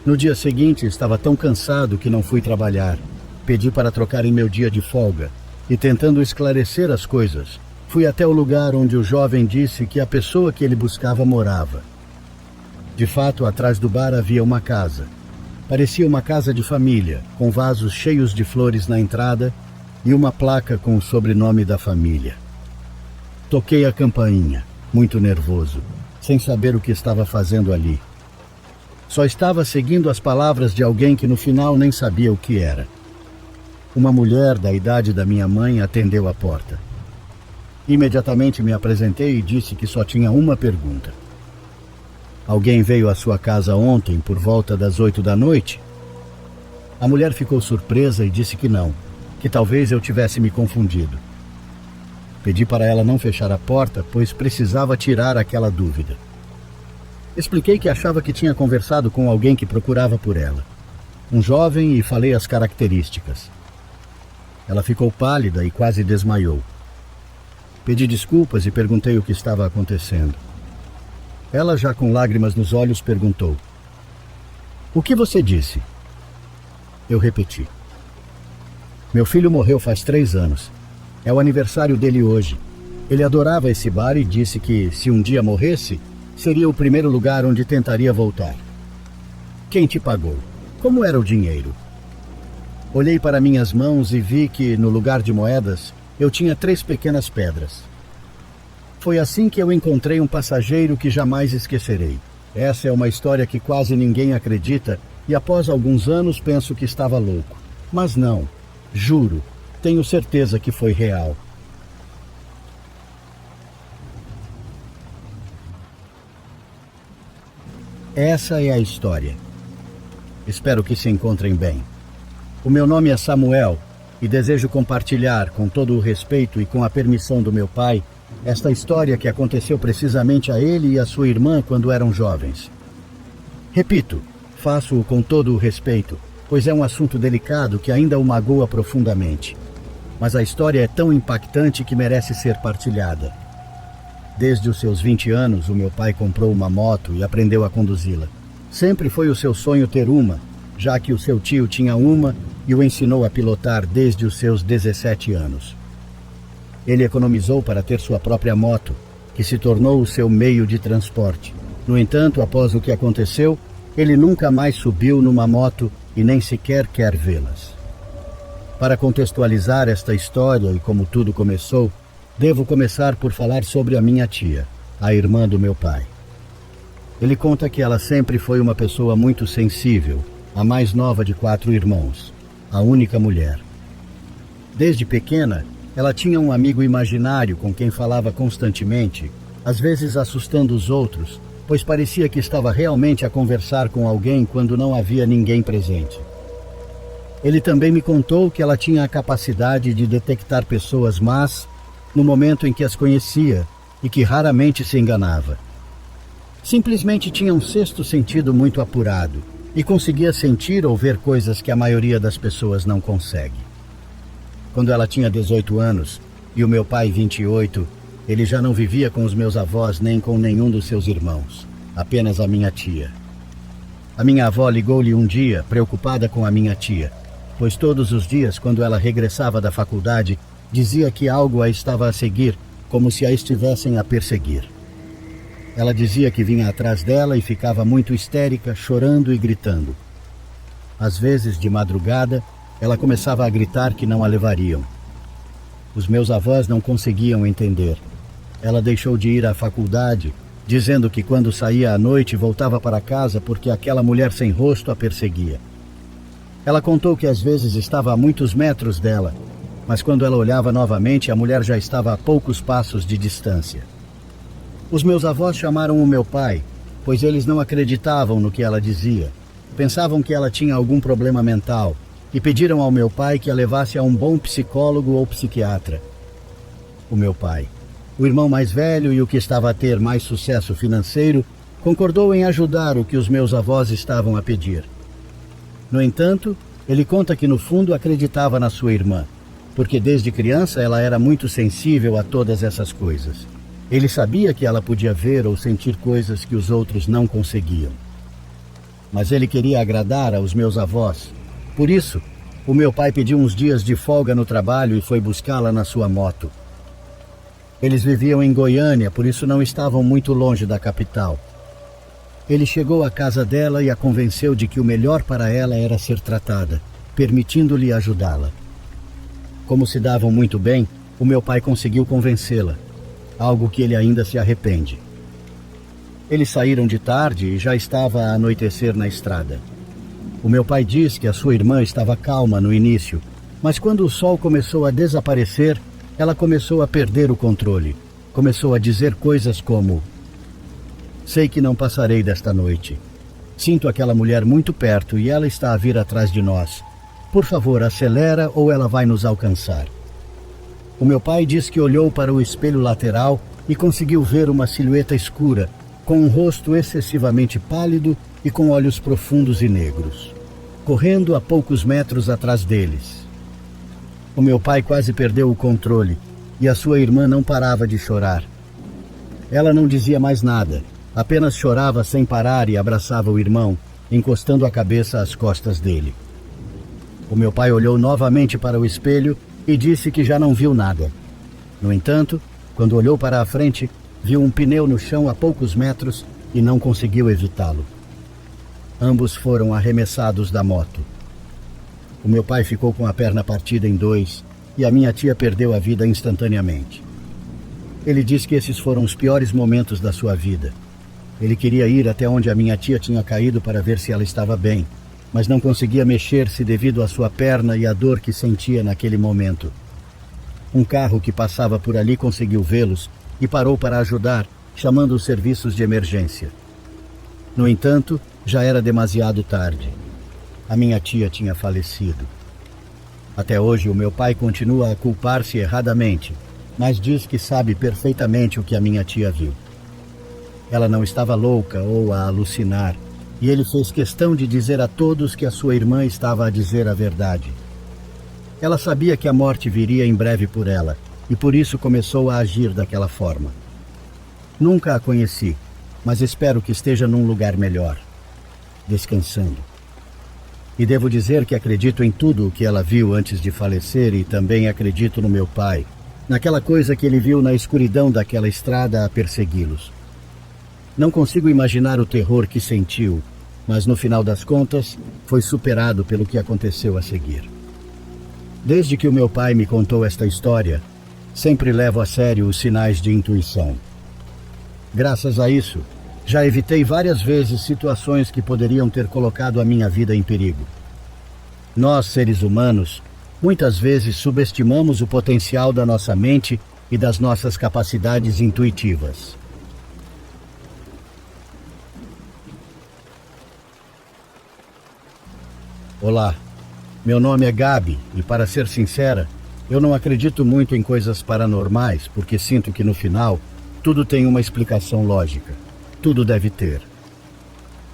No dia seguinte, estava tão cansado que não fui trabalhar. Pedi para trocarem meu dia de folga e, tentando esclarecer as coisas, fui até o lugar onde o jovem disse que a pessoa que ele buscava morava. De fato, atrás do bar havia uma casa. Parecia uma casa de família, com vasos cheios de flores na entrada e uma placa com o sobrenome da família. Toquei a campainha, muito nervoso, sem saber o que estava fazendo ali. Só estava seguindo as palavras de alguém que no final nem sabia o que era. Uma mulher da idade da minha mãe atendeu a porta. Imediatamente me apresentei e disse que só tinha uma pergunta. Alguém veio à sua casa ontem por volta das 8 da noite? A mulher ficou surpresa e disse que não, que talvez eu tivesse me confundido. Pedi para ela não fechar a porta, pois precisava tirar aquela dúvida. Expliquei que achava que tinha conversado com alguém que procurava por ela. Um jovem, e falei as características. Ela ficou pálida e quase desmaiou. Pedi desculpas e perguntei o que estava acontecendo. Ela, já com lágrimas nos olhos, perguntou: "O que você disse?" Eu repeti: "Meu filho morreu faz 3 anos. É o aniversário dele hoje. Ele adorava esse bar e disse que, se um dia morresse, seria o primeiro lugar onde tentaria voltar." "Quem te pagou? Como era o dinheiro?" Olhei para minhas mãos e vi que, no lugar de moedas, eu tinha 3 pequenas pedras. Foi assim que eu encontrei um passageiro que jamais esquecerei. Essa é uma história que quase ninguém acredita e após alguns anos penso que estava louco. Mas não, juro, tenho certeza que foi real. Essa é a história. Espero que se encontrem bem. O meu nome é Samuel e desejo compartilhar, com todo o respeito e com a permissão do meu pai, esta história que aconteceu precisamente a ele e a sua irmã quando eram jovens. Repito, faço-o com todo o respeito, pois é um assunto delicado que ainda o magoa profundamente. Mas a história é tão impactante que merece ser partilhada. Desde os seus 20 anos, o meu pai comprou uma moto e aprendeu a conduzi-la. Sempre foi o seu sonho ter uma, já que o seu tio tinha uma e o ensinou a pilotar desde os seus 17 anos. Ele economizou para ter sua própria moto, que se tornou o seu meio de transporte. No entanto, após o que aconteceu, ele nunca mais subiu numa moto e nem sequer quer vê-las. Para contextualizar esta história e como tudo começou, devo começar por falar sobre a minha tia, a irmã do meu pai. Ele conta que ela sempre foi uma pessoa muito sensível, a mais nova de 4 irmãos, a única mulher. Desde pequena, ela tinha um amigo imaginário com quem falava constantemente, às vezes assustando os outros, pois parecia que estava realmente a conversar com alguém quando não havia ninguém presente. Ele também me contou que ela tinha a capacidade de detectar pessoas más no momento em que as conhecia e que raramente se enganava. Simplesmente tinha um sexto sentido muito apurado e conseguia sentir ou ver coisas que a maioria das pessoas não consegue. Quando ela tinha 18 anos e o meu pai 28, ele já não vivia com os meus avós nem com nenhum dos seus irmãos, apenas a minha tia. A minha avó ligou-lhe um dia, preocupada com a minha tia, pois todos os dias, quando ela regressava da faculdade, dizia que algo a estava a seguir, como se a estivessem a perseguir. Ela dizia que vinha atrás dela e ficava muito histérica, chorando e gritando. Às vezes, de madrugada, ela começava a gritar que não a levariam. Os meus avós não conseguiam entender. Ela deixou de ir à faculdade, dizendo que quando saía à noite voltava para casa porque aquela mulher sem rosto a perseguia. Ela contou que às vezes estava a muitos metros dela, mas quando ela olhava novamente, a mulher já estava a poucos passos de distância. Os meus avós chamaram o meu pai, pois eles não acreditavam no que ela dizia. Pensavam que ela tinha algum problema mental e pediram ao meu pai que a levasse a um bom psicólogo ou psiquiatra. O meu pai, o irmão mais velho e o que estava a ter mais sucesso financeiro, concordou em ajudar o que os meus avós estavam a pedir. No entanto, ele conta que no fundo acreditava na sua irmã, porque desde criança ela era muito sensível a todas essas coisas. Ele sabia que ela podia ver ou sentir coisas que os outros não conseguiam. Mas ele queria agradar aos meus avós. Por isso, o meu pai pediu uns dias de folga no trabalho e foi buscá-la na sua moto. Eles viviam em Goiânia, por isso não estavam muito longe da capital. Ele chegou à casa dela e a convenceu de que o melhor para ela era ser tratada, permitindo-lhe ajudá-la. Como se davam muito bem, o meu pai conseguiu convencê-la, algo que ele ainda se arrepende. Eles saíram de tarde e já estava a anoitecer na estrada. O meu pai diz que a sua irmã estava calma no início, mas quando o sol começou a desaparecer, ela começou a perder o controle. Começou a dizer coisas como: "Sei que não passarei desta noite. Sinto aquela mulher muito perto e ela está a vir atrás de nós. Por favor, acelera ou ela vai nos alcançar." O meu pai diz que olhou para o espelho lateral e conseguiu ver uma silhueta escura, com um rosto excessivamente pálido e com olhos profundos e negros, correndo a poucos metros atrás deles. O meu pai quase perdeu o controle e a sua irmã não parava de chorar. Ela não dizia mais nada, apenas chorava sem parar e abraçava o irmão, encostando a cabeça às costas dele. O meu pai olhou novamente para o espelho e disse que já não viu nada. No entanto, quando olhou para a frente, viu um pneu no chão a poucos metros e não conseguiu evitá-lo. Ambos foram arremessados da moto. O meu pai ficou com a perna partida em dois e a minha tia perdeu a vida instantaneamente. Ele diz que esses foram os piores momentos da sua vida. Ele queria ir até onde a minha tia tinha caído para ver se ela estava bem, mas não conseguia mexer-se devido à sua perna e à dor que sentia naquele momento. Um carro que passava por ali conseguiu vê-los e parou para ajudar, chamando os serviços de emergência. No entanto, já era demasiado tarde. A minha tia tinha falecido. Até hoje, o meu pai continua a culpar-se erradamente, mas diz que sabe perfeitamente o que a minha tia viu. Ela não estava louca ou a alucinar, e ele fez questão de dizer a todos que a sua irmã estava a dizer a verdade. Ela sabia que a morte viria em breve por ela, e por isso começou a agir daquela forma. Nunca a conheci, mas espero que esteja num lugar melhor, descansando. E devo dizer que acredito em tudo o que ela viu antes de falecer e também acredito no meu pai, naquela coisa que ele viu na escuridão daquela estrada a persegui-los. Não consigo imaginar o terror que sentiu, mas no final das contas foi superado pelo que aconteceu a seguir. Desde que o meu pai me contou esta história, sempre levo a sério os sinais de intuição. Graças a isso, já evitei várias vezes situações que poderiam ter colocado a minha vida em perigo. Nós, seres humanos, muitas vezes subestimamos o potencial da nossa mente e das nossas capacidades intuitivas. Olá, meu nome é Gabi e, para ser sincera, eu não acredito muito em coisas paranormais porque sinto que no final tudo tem uma explicação lógica. Tudo deve ter.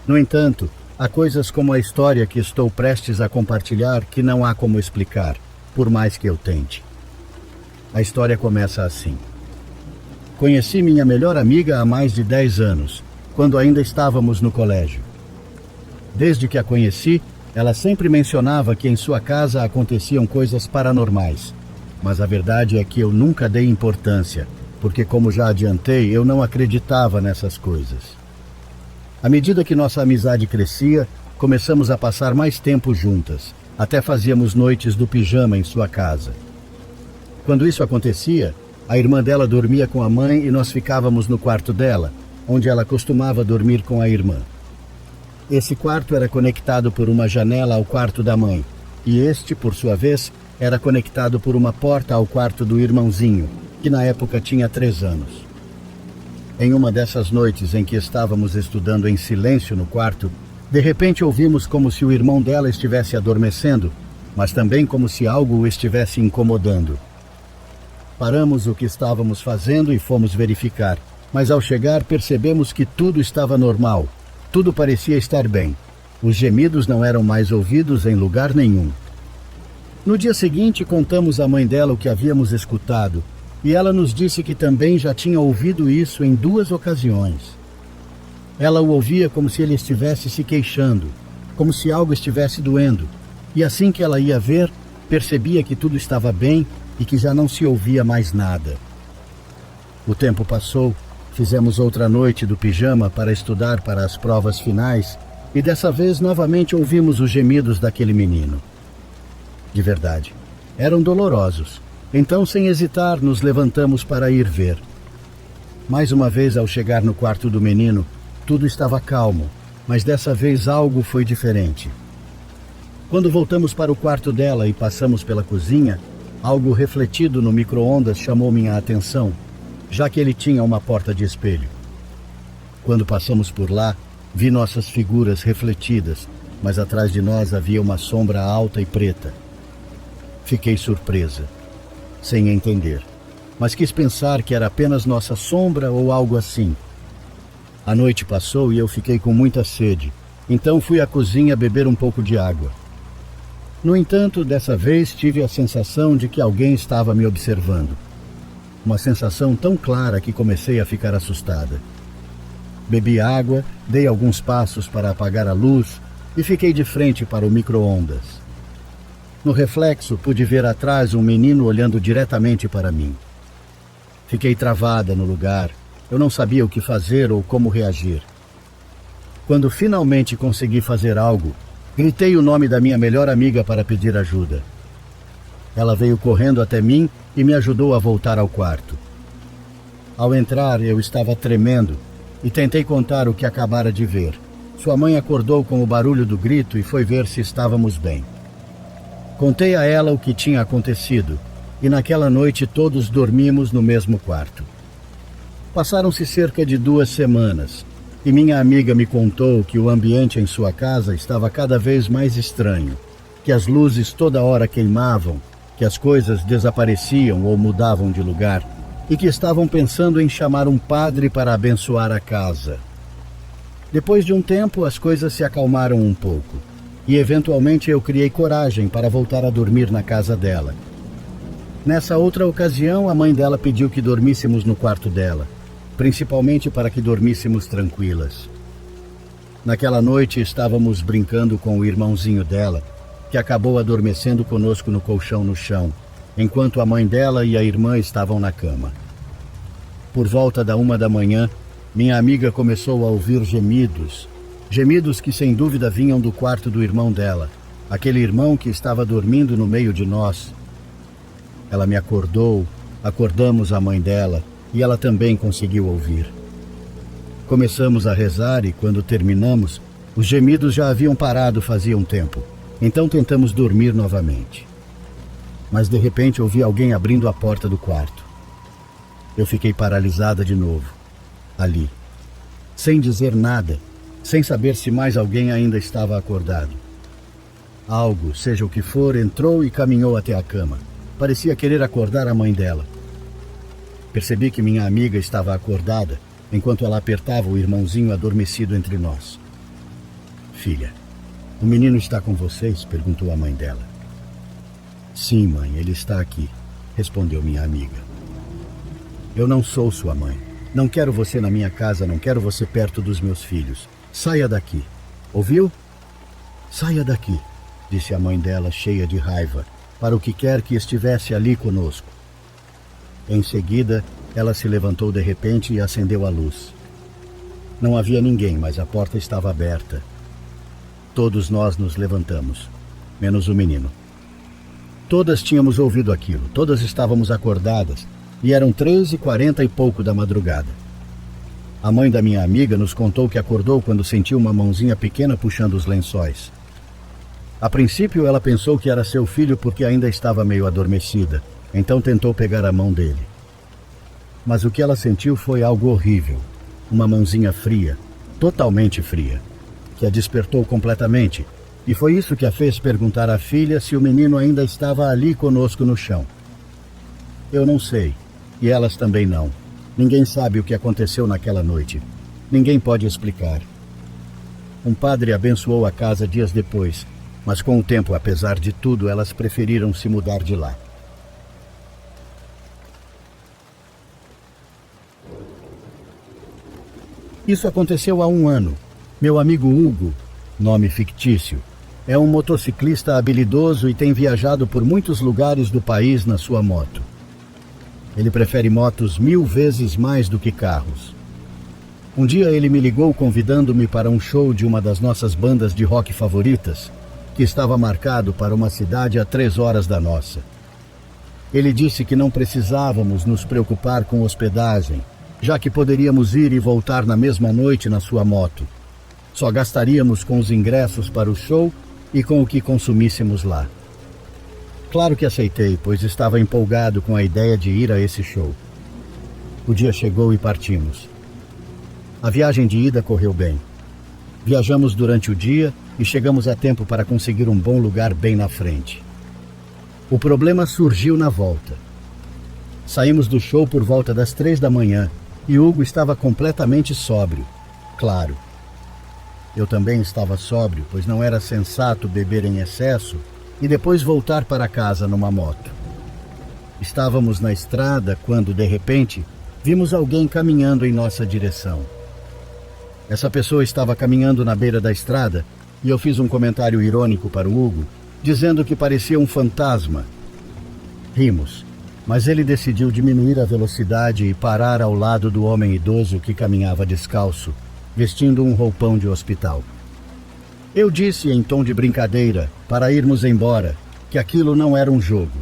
No entanto, há coisas como a história que estou prestes a compartilhar que não há como explicar, por mais que eu tente. A história começa assim. Conheci minha melhor amiga há mais de 10 anos, quando ainda estávamos no colégio. Desde que a conheci, ela sempre mencionava que em sua casa aconteciam coisas paranormais, mas a verdade é que eu nunca dei importância, porque, como já adiantei, eu não acreditava nessas coisas. À medida que nossa amizade crescia, começamos a passar mais tempo juntas, até fazíamos noites do pijama em sua casa. Quando isso acontecia, a irmã dela dormia com a mãe e nós ficávamos no quarto dela, onde ela costumava dormir com a irmã. Esse quarto era conectado por uma janela ao quarto da mãe, e este, por sua vez, era conectado por uma porta ao quarto do irmãozinho, que na época tinha 3 anos. Em uma dessas noites em que estávamos estudando em silêncio no quarto, de repente ouvimos como se o irmão dela estivesse adormecendo, mas também como se algo o estivesse incomodando. Paramos o que estávamos fazendo e fomos verificar, mas ao chegar percebemos que tudo estava normal. Tudo parecia estar bem. Os gemidos não eram mais ouvidos em lugar nenhum. No dia seguinte, contamos à mãe dela o que havíamos escutado, e ela nos disse que também já tinha ouvido isso em 2 ocasiões. Ela o ouvia como se ele estivesse se queixando, como se algo estivesse doendo, e assim que ela ia ver, percebia que tudo estava bem e que já não se ouvia mais nada. O tempo passou, fizemos outra noite do pijama para estudar para as provas finais, e dessa vez novamente ouvimos os gemidos daquele menino. De verdade, eram dolorosos. Então, sem hesitar, nos levantamos para ir ver. Mais uma vez, ao chegar no quarto do menino, tudo estava calmo, mas dessa vez algo foi diferente. Quando voltamos para o quarto dela e passamos pela cozinha, algo refletido no micro-ondas chamou minha atenção, já que ele tinha uma porta de espelho. Quando passamos por lá, vi nossas figuras refletidas, mas atrás de nós havia uma sombra alta e preta. Fiquei surpresa, sem entender, mas quis pensar que era apenas nossa sombra ou algo assim. A noite passou e eu fiquei com muita sede, então fui à cozinha beber um pouco de água. No entanto, dessa vez tive a sensação de que alguém estava me observando. Uma sensação tão clara que comecei a ficar assustada. Bebi água, dei alguns passos para apagar a luz e fiquei de frente para o micro-ondas. No reflexo, pude ver atrás um menino olhando diretamente para mim. Fiquei travada no lugar. Eu não sabia o que fazer ou como reagir. Quando finalmente consegui fazer algo, Gritei o nome da minha melhor amiga para pedir ajuda. Ela veio correndo até mim e me ajudou a voltar ao quarto. Ao entrar, eu estava tremendo e tentei contar o que acabara de ver. Sua mãe acordou com o barulho do grito e foi ver se estávamos bem. Contei a ela o que tinha acontecido e naquela noite todos dormimos no mesmo quarto. Passaram-se cerca de 2 semanas e minha amiga me contou que o ambiente em sua casa estava cada vez mais estranho, que as luzes toda hora queimavam, que as coisas desapareciam ou mudavam de lugar e que estavam pensando em chamar um padre para abençoar a casa. Depois de um tempo, as coisas se acalmaram um pouco e eventualmente eu criei coragem para voltar a dormir na casa dela. Nessa outra ocasião, a mãe dela pediu que dormíssemos no quarto dela, principalmente para que dormíssemos tranquilas. Naquela noite estávamos brincando com o irmãozinho dela, que acabou adormecendo conosco no colchão no chão, enquanto a mãe dela e a irmã estavam na cama. Por volta da 1 da manhã, minha amiga começou a ouvir gemidos, gemidos que sem dúvida vinham do quarto do irmão dela, aquele irmão que estava dormindo no meio de nós. Ela me acordou, acordamos a mãe dela e ela também conseguiu ouvir. Começamos a rezar e quando terminamos, os gemidos já haviam parado fazia um tempo, então tentamos dormir novamente. Mas de repente ouvi alguém abrindo a porta do quarto. Eu fiquei paralisada de novo, ali, sem dizer nada, sem saber se mais alguém ainda estava acordado. Algo, seja o que for, entrou e caminhou até a cama. Parecia querer acordar a mãe dela. Percebi que minha amiga estava acordada, enquanto ela apertava o irmãozinho adormecido entre nós. Filha, o menino está com vocês? Perguntou a mãe dela. Sim, mãe, ele está aqui, respondeu minha amiga. Eu não sou sua mãe. Não quero você na minha casa, não quero você perto dos meus filhos. Saia daqui. Ouviu? Saia daqui, disse a mãe dela, cheia de raiva, para o que quer que estivesse ali conosco. Em seguida, ela se levantou de repente e acendeu a luz. Não havia ninguém, mas a porta estava aberta. Todos nós nos levantamos, menos o menino. Todas tínhamos ouvido aquilo, todas estávamos acordadas, e eram 3h40 e pouco da madrugada. A mãe da minha amiga nos contou que acordou quando sentiu uma mãozinha pequena puxando os lençóis. A princípio ela pensou que era seu filho porque ainda estava meio adormecida, então tentou pegar a mão dele. Mas o que ela sentiu foi algo horrível, uma mãozinha fria, totalmente fria, que a despertou completamente, e foi isso que a fez perguntar à filha se o menino ainda estava ali conosco no chão. Eu não sei, e elas também não. Ninguém sabe o que aconteceu naquela noite. Ninguém pode explicar. Um padre abençoou a casa dias depois, mas com o tempo, apesar de tudo, elas preferiram se mudar de lá. Isso aconteceu há 1 ano. Meu amigo Hugo, nome fictício, é um motociclista habilidoso e tem viajado por muitos lugares do país na sua moto. Ele prefere motos 1000 vezes mais do que carros. Um dia ele me ligou convidando-me para um show de uma das nossas bandas de rock favoritas, que estava marcado para uma cidade a 3 horas da nossa. Ele disse que não precisávamos nos preocupar com hospedagem, já que poderíamos ir e voltar na mesma noite na sua moto. Só gastaríamos com os ingressos para o show e com o que consumíssemos lá. Claro que aceitei, pois estava empolgado com a ideia de ir a esse show. O dia chegou e partimos. A viagem de ida correu bem. Viajamos durante o dia e chegamos a tempo para conseguir um bom lugar bem na frente. O problema surgiu na volta. Saímos do show por volta das 3 da manhã e Hugo estava completamente sóbrio, claro. Eu também estava sóbrio, pois não era sensato beber em excesso e depois voltar para casa numa moto. Estávamos na estrada quando, de repente, vimos alguém caminhando em nossa direção. Essa pessoa estava caminhando na beira da estrada e eu fiz um comentário irônico para o Hugo, dizendo que parecia um fantasma. Rimos, mas ele decidiu diminuir a velocidade e parar ao lado do homem idoso que caminhava descalço, vestindo um roupão de hospital. Eu disse em tom de brincadeira, para irmos embora, que aquilo não era um jogo.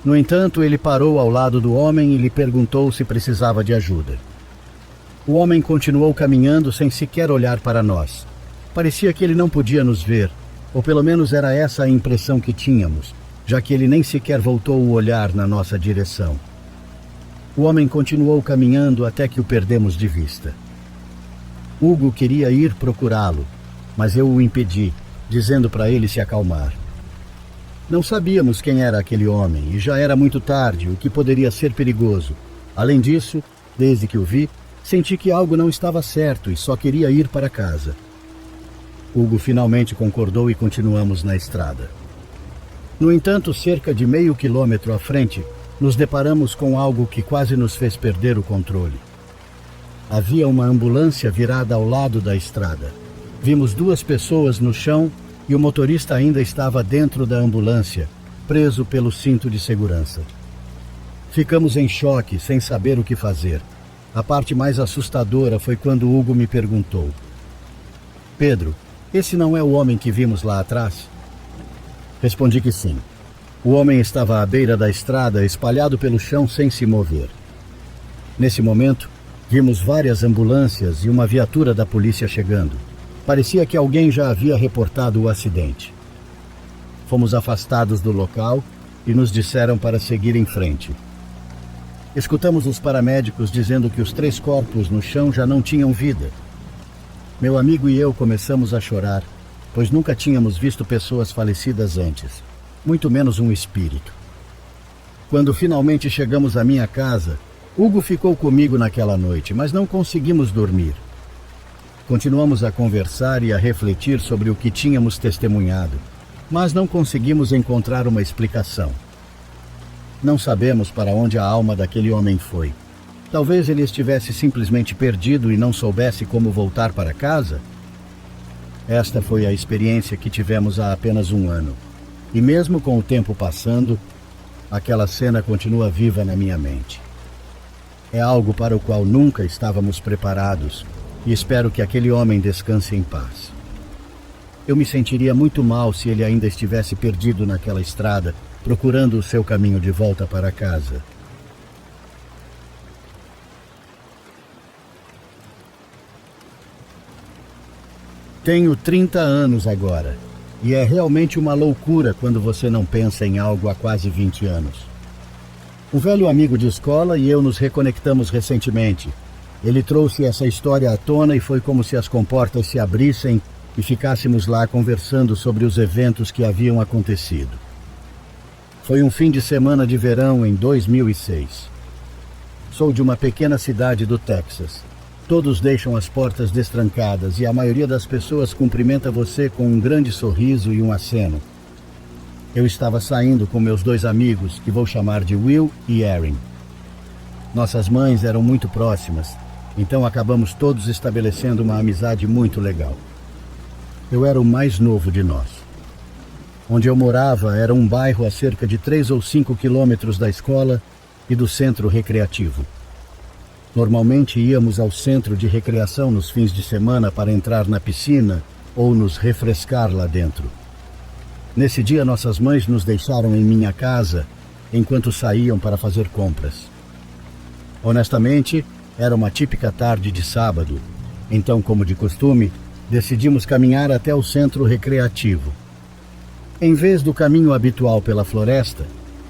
No entanto, ele parou ao lado do homem e lhe perguntou se precisava de ajuda. O homem continuou caminhando sem sequer olhar para nós. Parecia que ele não podia nos ver, ou pelo menos era essa a impressão que tínhamos, já que ele nem sequer voltou o olhar na nossa direção. O homem continuou caminhando até que o perdemos de vista. Hugo queria ir procurá-lo, mas eu o impedi, dizendo para ele se acalmar. Não sabíamos quem era aquele homem e já era muito tarde, o que poderia ser perigoso. Além disso, desde que o vi, senti que algo não estava certo e só queria ir para casa. Hugo finalmente concordou e continuamos na estrada. No entanto, cerca de meio quilômetro à frente, nos deparamos com algo que quase nos fez perder o controle. Havia uma ambulância virada ao lado da estrada. Vimos 2 pessoas no chão e o motorista ainda estava dentro da ambulância, preso pelo cinto de segurança. Ficamos em choque, sem saber o que fazer. A parte mais assustadora foi quando Hugo me perguntou: Pedro, esse não é o homem que vimos lá atrás? Respondi que sim. O homem estava à beira da estrada, espalhado pelo chão sem se mover. Nesse momento, vimos várias ambulâncias e uma viatura da polícia chegando. Parecia que alguém já havia reportado o acidente. Fomos afastados do local e nos disseram para seguir em frente. Escutamos os paramédicos dizendo que os 3 corpos no chão já não tinham vida. Meu amigo e eu começamos a chorar, pois nunca tínhamos visto pessoas falecidas antes, muito menos um espírito. Quando finalmente chegamos à minha casa, Hugo ficou comigo naquela noite, mas não conseguimos dormir. Continuamos a conversar e a refletir sobre o que tínhamos testemunhado, mas não conseguimos encontrar uma explicação. Não sabemos para onde a alma daquele homem foi. Talvez ele estivesse simplesmente perdido e não soubesse como voltar para casa? Esta foi a experiência que tivemos há apenas 1 ano. E mesmo com o tempo passando, aquela cena continua viva na minha mente. É algo para o qual nunca estávamos preparados e espero que aquele homem descanse em paz. Eu me sentiria muito mal se ele ainda estivesse perdido naquela estrada, procurando o seu caminho de volta para casa. Tenho 30 anos agora, e é realmente uma loucura quando você não pensa em algo há quase 20 anos. Um velho amigo de escola e eu nos reconectamos recentemente. Ele trouxe essa história à tona e foi como se as comportas se abrissem e ficássemos lá conversando sobre os eventos que haviam acontecido. Foi um fim de semana de verão em 2006. Sou de uma pequena cidade do Texas. Todos deixam as portas destrancadas e a maioria das pessoas cumprimenta você com um grande sorriso e um aceno. Eu estava saindo com meus 2 amigos, que vou chamar de Will e Erin. Nossas mães eram muito próximas, então acabamos todos estabelecendo uma amizade muito legal. Eu era o mais novo de nós. Onde eu morava era um bairro a cerca de 3 ou 5 quilômetros da escola e do centro recreativo. Normalmente íamos ao centro de recreação nos fins de semana para entrar na piscina ou nos refrescar lá dentro. Nesse dia, nossas mães nos deixaram em minha casa enquanto saíam para fazer compras. Honestamente, era uma típica tarde de sábado, então, como de costume, decidimos caminhar até o centro recreativo. Em vez do caminho habitual pela floresta,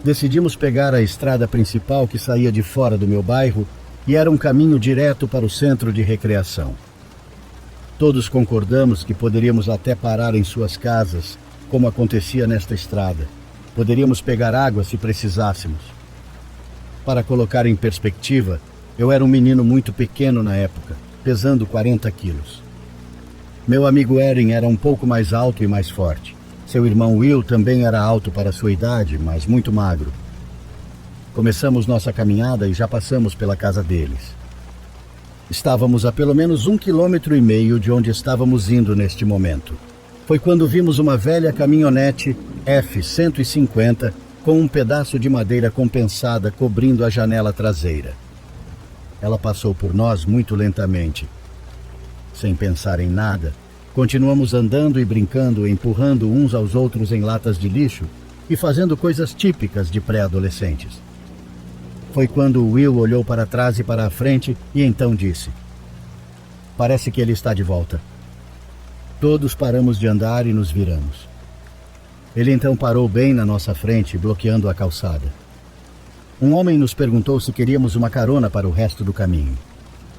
decidimos pegar a estrada principal que saía de fora do meu bairro e era um caminho direto para o centro de recreação. Todos concordamos que poderíamos até parar em suas casas, como acontecia nesta estrada. Poderíamos pegar água se precisássemos. Para colocar em perspectiva, eu era um menino muito pequeno na época, pesando 40 quilos. Meu amigo Erin era um pouco mais alto e mais forte. Seu irmão Will também era alto para sua idade, mas muito magro. Começamos nossa caminhada e já passamos pela casa deles. Estávamos a pelo menos 1,5 quilômetros de onde estávamos indo neste momento. Foi quando vimos uma velha caminhonete F-150 com um pedaço de madeira compensada cobrindo a janela traseira. Ela passou por nós muito lentamente. Sem pensar em nada, Continuamos andando e brincando, empurrando uns aos outros em latas de lixo e fazendo coisas típicas de pré-adolescentes. Foi quando Will olhou para trás e para a frente e então disse: "Parece que ele está de volta." Todos paramos de andar e nos viramos. Ele então parou bem na nossa frente, bloqueando a calçada. Um homem nos perguntou se queríamos uma carona para o resto do caminho.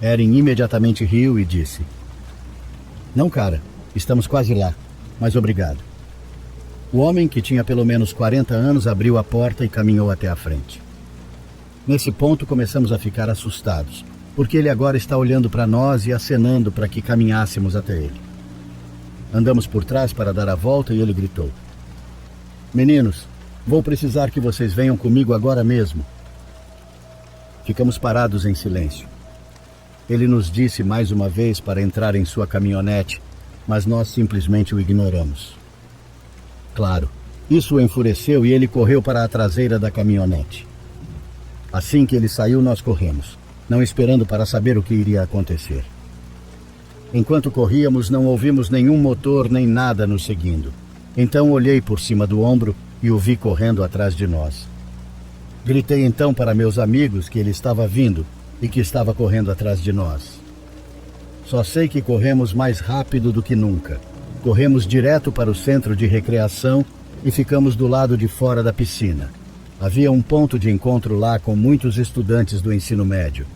Erin imediatamente riu e disse: "Não, cara, estamos quase lá, mas obrigado." O homem, que tinha pelo menos 40 anos, abriu a porta e caminhou até a frente. Nesse ponto começamos a ficar assustados, porque ele agora está olhando para nós e acenando para que caminhássemos até ele. Andamos por trás para dar a volta e ele gritou: "Meninos, vou precisar que vocês venham comigo agora mesmo." Ficamos parados em silêncio. Ele nos disse mais uma vez para entrar em sua caminhonete, mas nós simplesmente o ignoramos. Claro, isso o enfureceu e ele correu para a traseira da caminhonete. Assim que ele saiu, nós corremos, não esperando para saber o que iria acontecer. Enquanto corríamos, não ouvimos nenhum motor nem nada nos seguindo. Então olhei por cima do ombro e o vi correndo atrás de nós. Gritei então para meus amigos que ele estava vindo e que estava correndo atrás de nós. Só sei que corremos mais rápido do que nunca. Corremos direto para o centro de recreação e ficamos do lado de fora da piscina. Havia um ponto de encontro lá com muitos estudantes do ensino médio.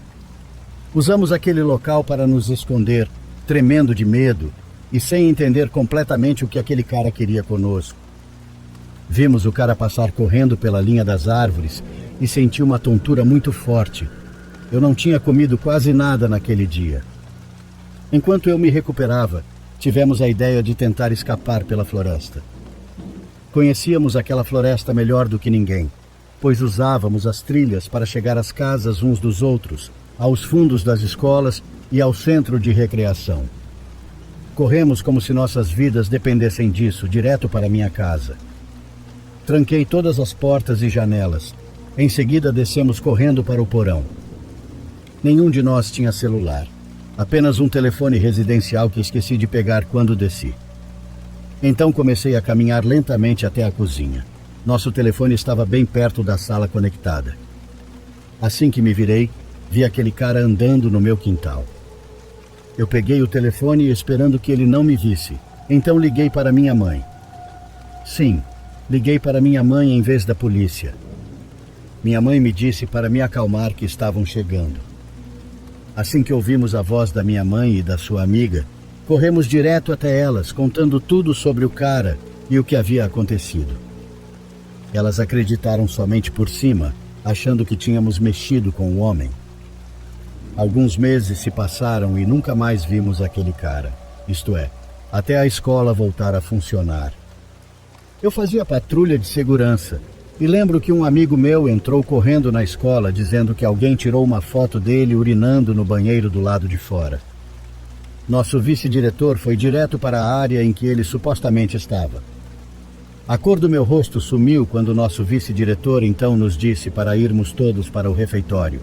Usamos aquele local para nos esconder, tremendo de medo e sem entender completamente o que aquele cara queria conosco. Vimos o cara passar correndo pela linha das árvores e senti uma tontura muito forte. Eu não tinha comido quase nada naquele dia. Enquanto eu me recuperava, tivemos a ideia de tentar escapar pela floresta. Conhecíamos aquela floresta melhor do que ninguém, pois usávamos as trilhas para chegar às casas uns dos outros, aos fundos das escolas e ao centro de recreação. Corremos como se nossas vidas dependessem disso, direto para minha casa. Tranquei todas as portas e janelas. Em seguida, descemos correndo para o porão. Nenhum de nós tinha celular. Apenas um telefone residencial que esqueci de pegar quando desci. Então comecei a caminhar lentamente até a cozinha. Nosso telefone estava bem perto da sala conectada. Assim que me virei, vi aquele cara andando no meu quintal. Eu peguei o telefone esperando que ele não me visse. Então liguei para minha mãe. Sim, liguei para minha mãe em vez da polícia. Minha mãe me disse para me acalmar que estavam chegando. Assim que ouvimos a voz da minha mãe e da sua amiga, corremos direto até elas, contando tudo sobre o cara e o que havia acontecido. Elas acreditaram somente por cima, achando que tínhamos mexido com o homem. Alguns meses se passaram e nunca mais vimos aquele cara, isto é, até a escola voltar a funcionar. Eu fazia patrulha de segurança e lembro que um amigo meu entrou correndo na escola dizendo que alguém tirou uma foto dele urinando no banheiro do lado de fora. Nosso vice-diretor foi direto para a área em que ele supostamente estava. A cor do meu rosto sumiu quando nosso vice-diretor então nos disse para irmos todos para o refeitório.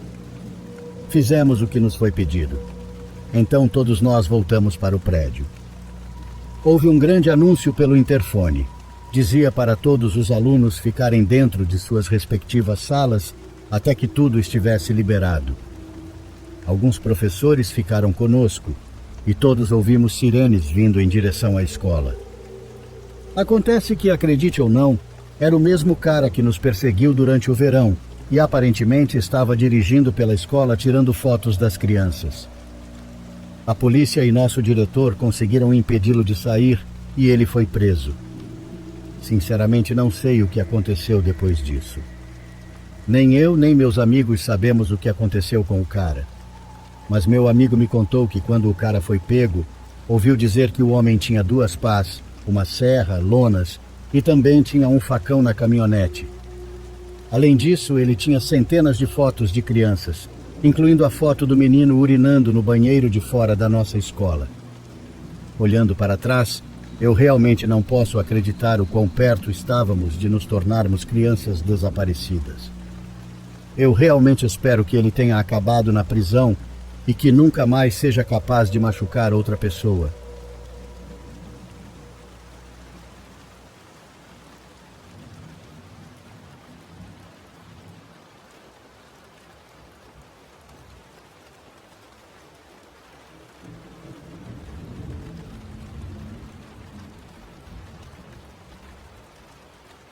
Fizemos o que nos foi pedido. Então todos nós voltamos para o prédio. Houve um grande anúncio pelo interfone. Dizia para todos os alunos ficarem dentro de suas respectivas salas até que tudo estivesse liberado. Alguns professores ficaram conosco e todos ouvimos sirenes vindo em direção à escola. Acontece que, acredite ou não, era o mesmo cara que nos perseguiu durante o verão e aparentemente estava dirigindo pela escola tirando fotos das crianças. A polícia e nosso diretor conseguiram impedi-lo de sair e ele foi preso. Sinceramente, não sei o que aconteceu depois disso. Nem eu, nem meus amigos sabemos o que aconteceu com o cara. Mas meu amigo me contou que quando o cara foi pego, ouviu dizer que o homem tinha 2 pás, uma serra, lonas e também tinha um facão na caminhonete. Além disso, ele tinha centenas de fotos de crianças, incluindo a foto do menino urinando no banheiro de fora da nossa escola. Olhando para trás, eu realmente não posso acreditar o quão perto estávamos de nos tornarmos crianças desaparecidas. Eu realmente espero que ele tenha acabado na prisão e que nunca mais seja capaz de machucar outra pessoa.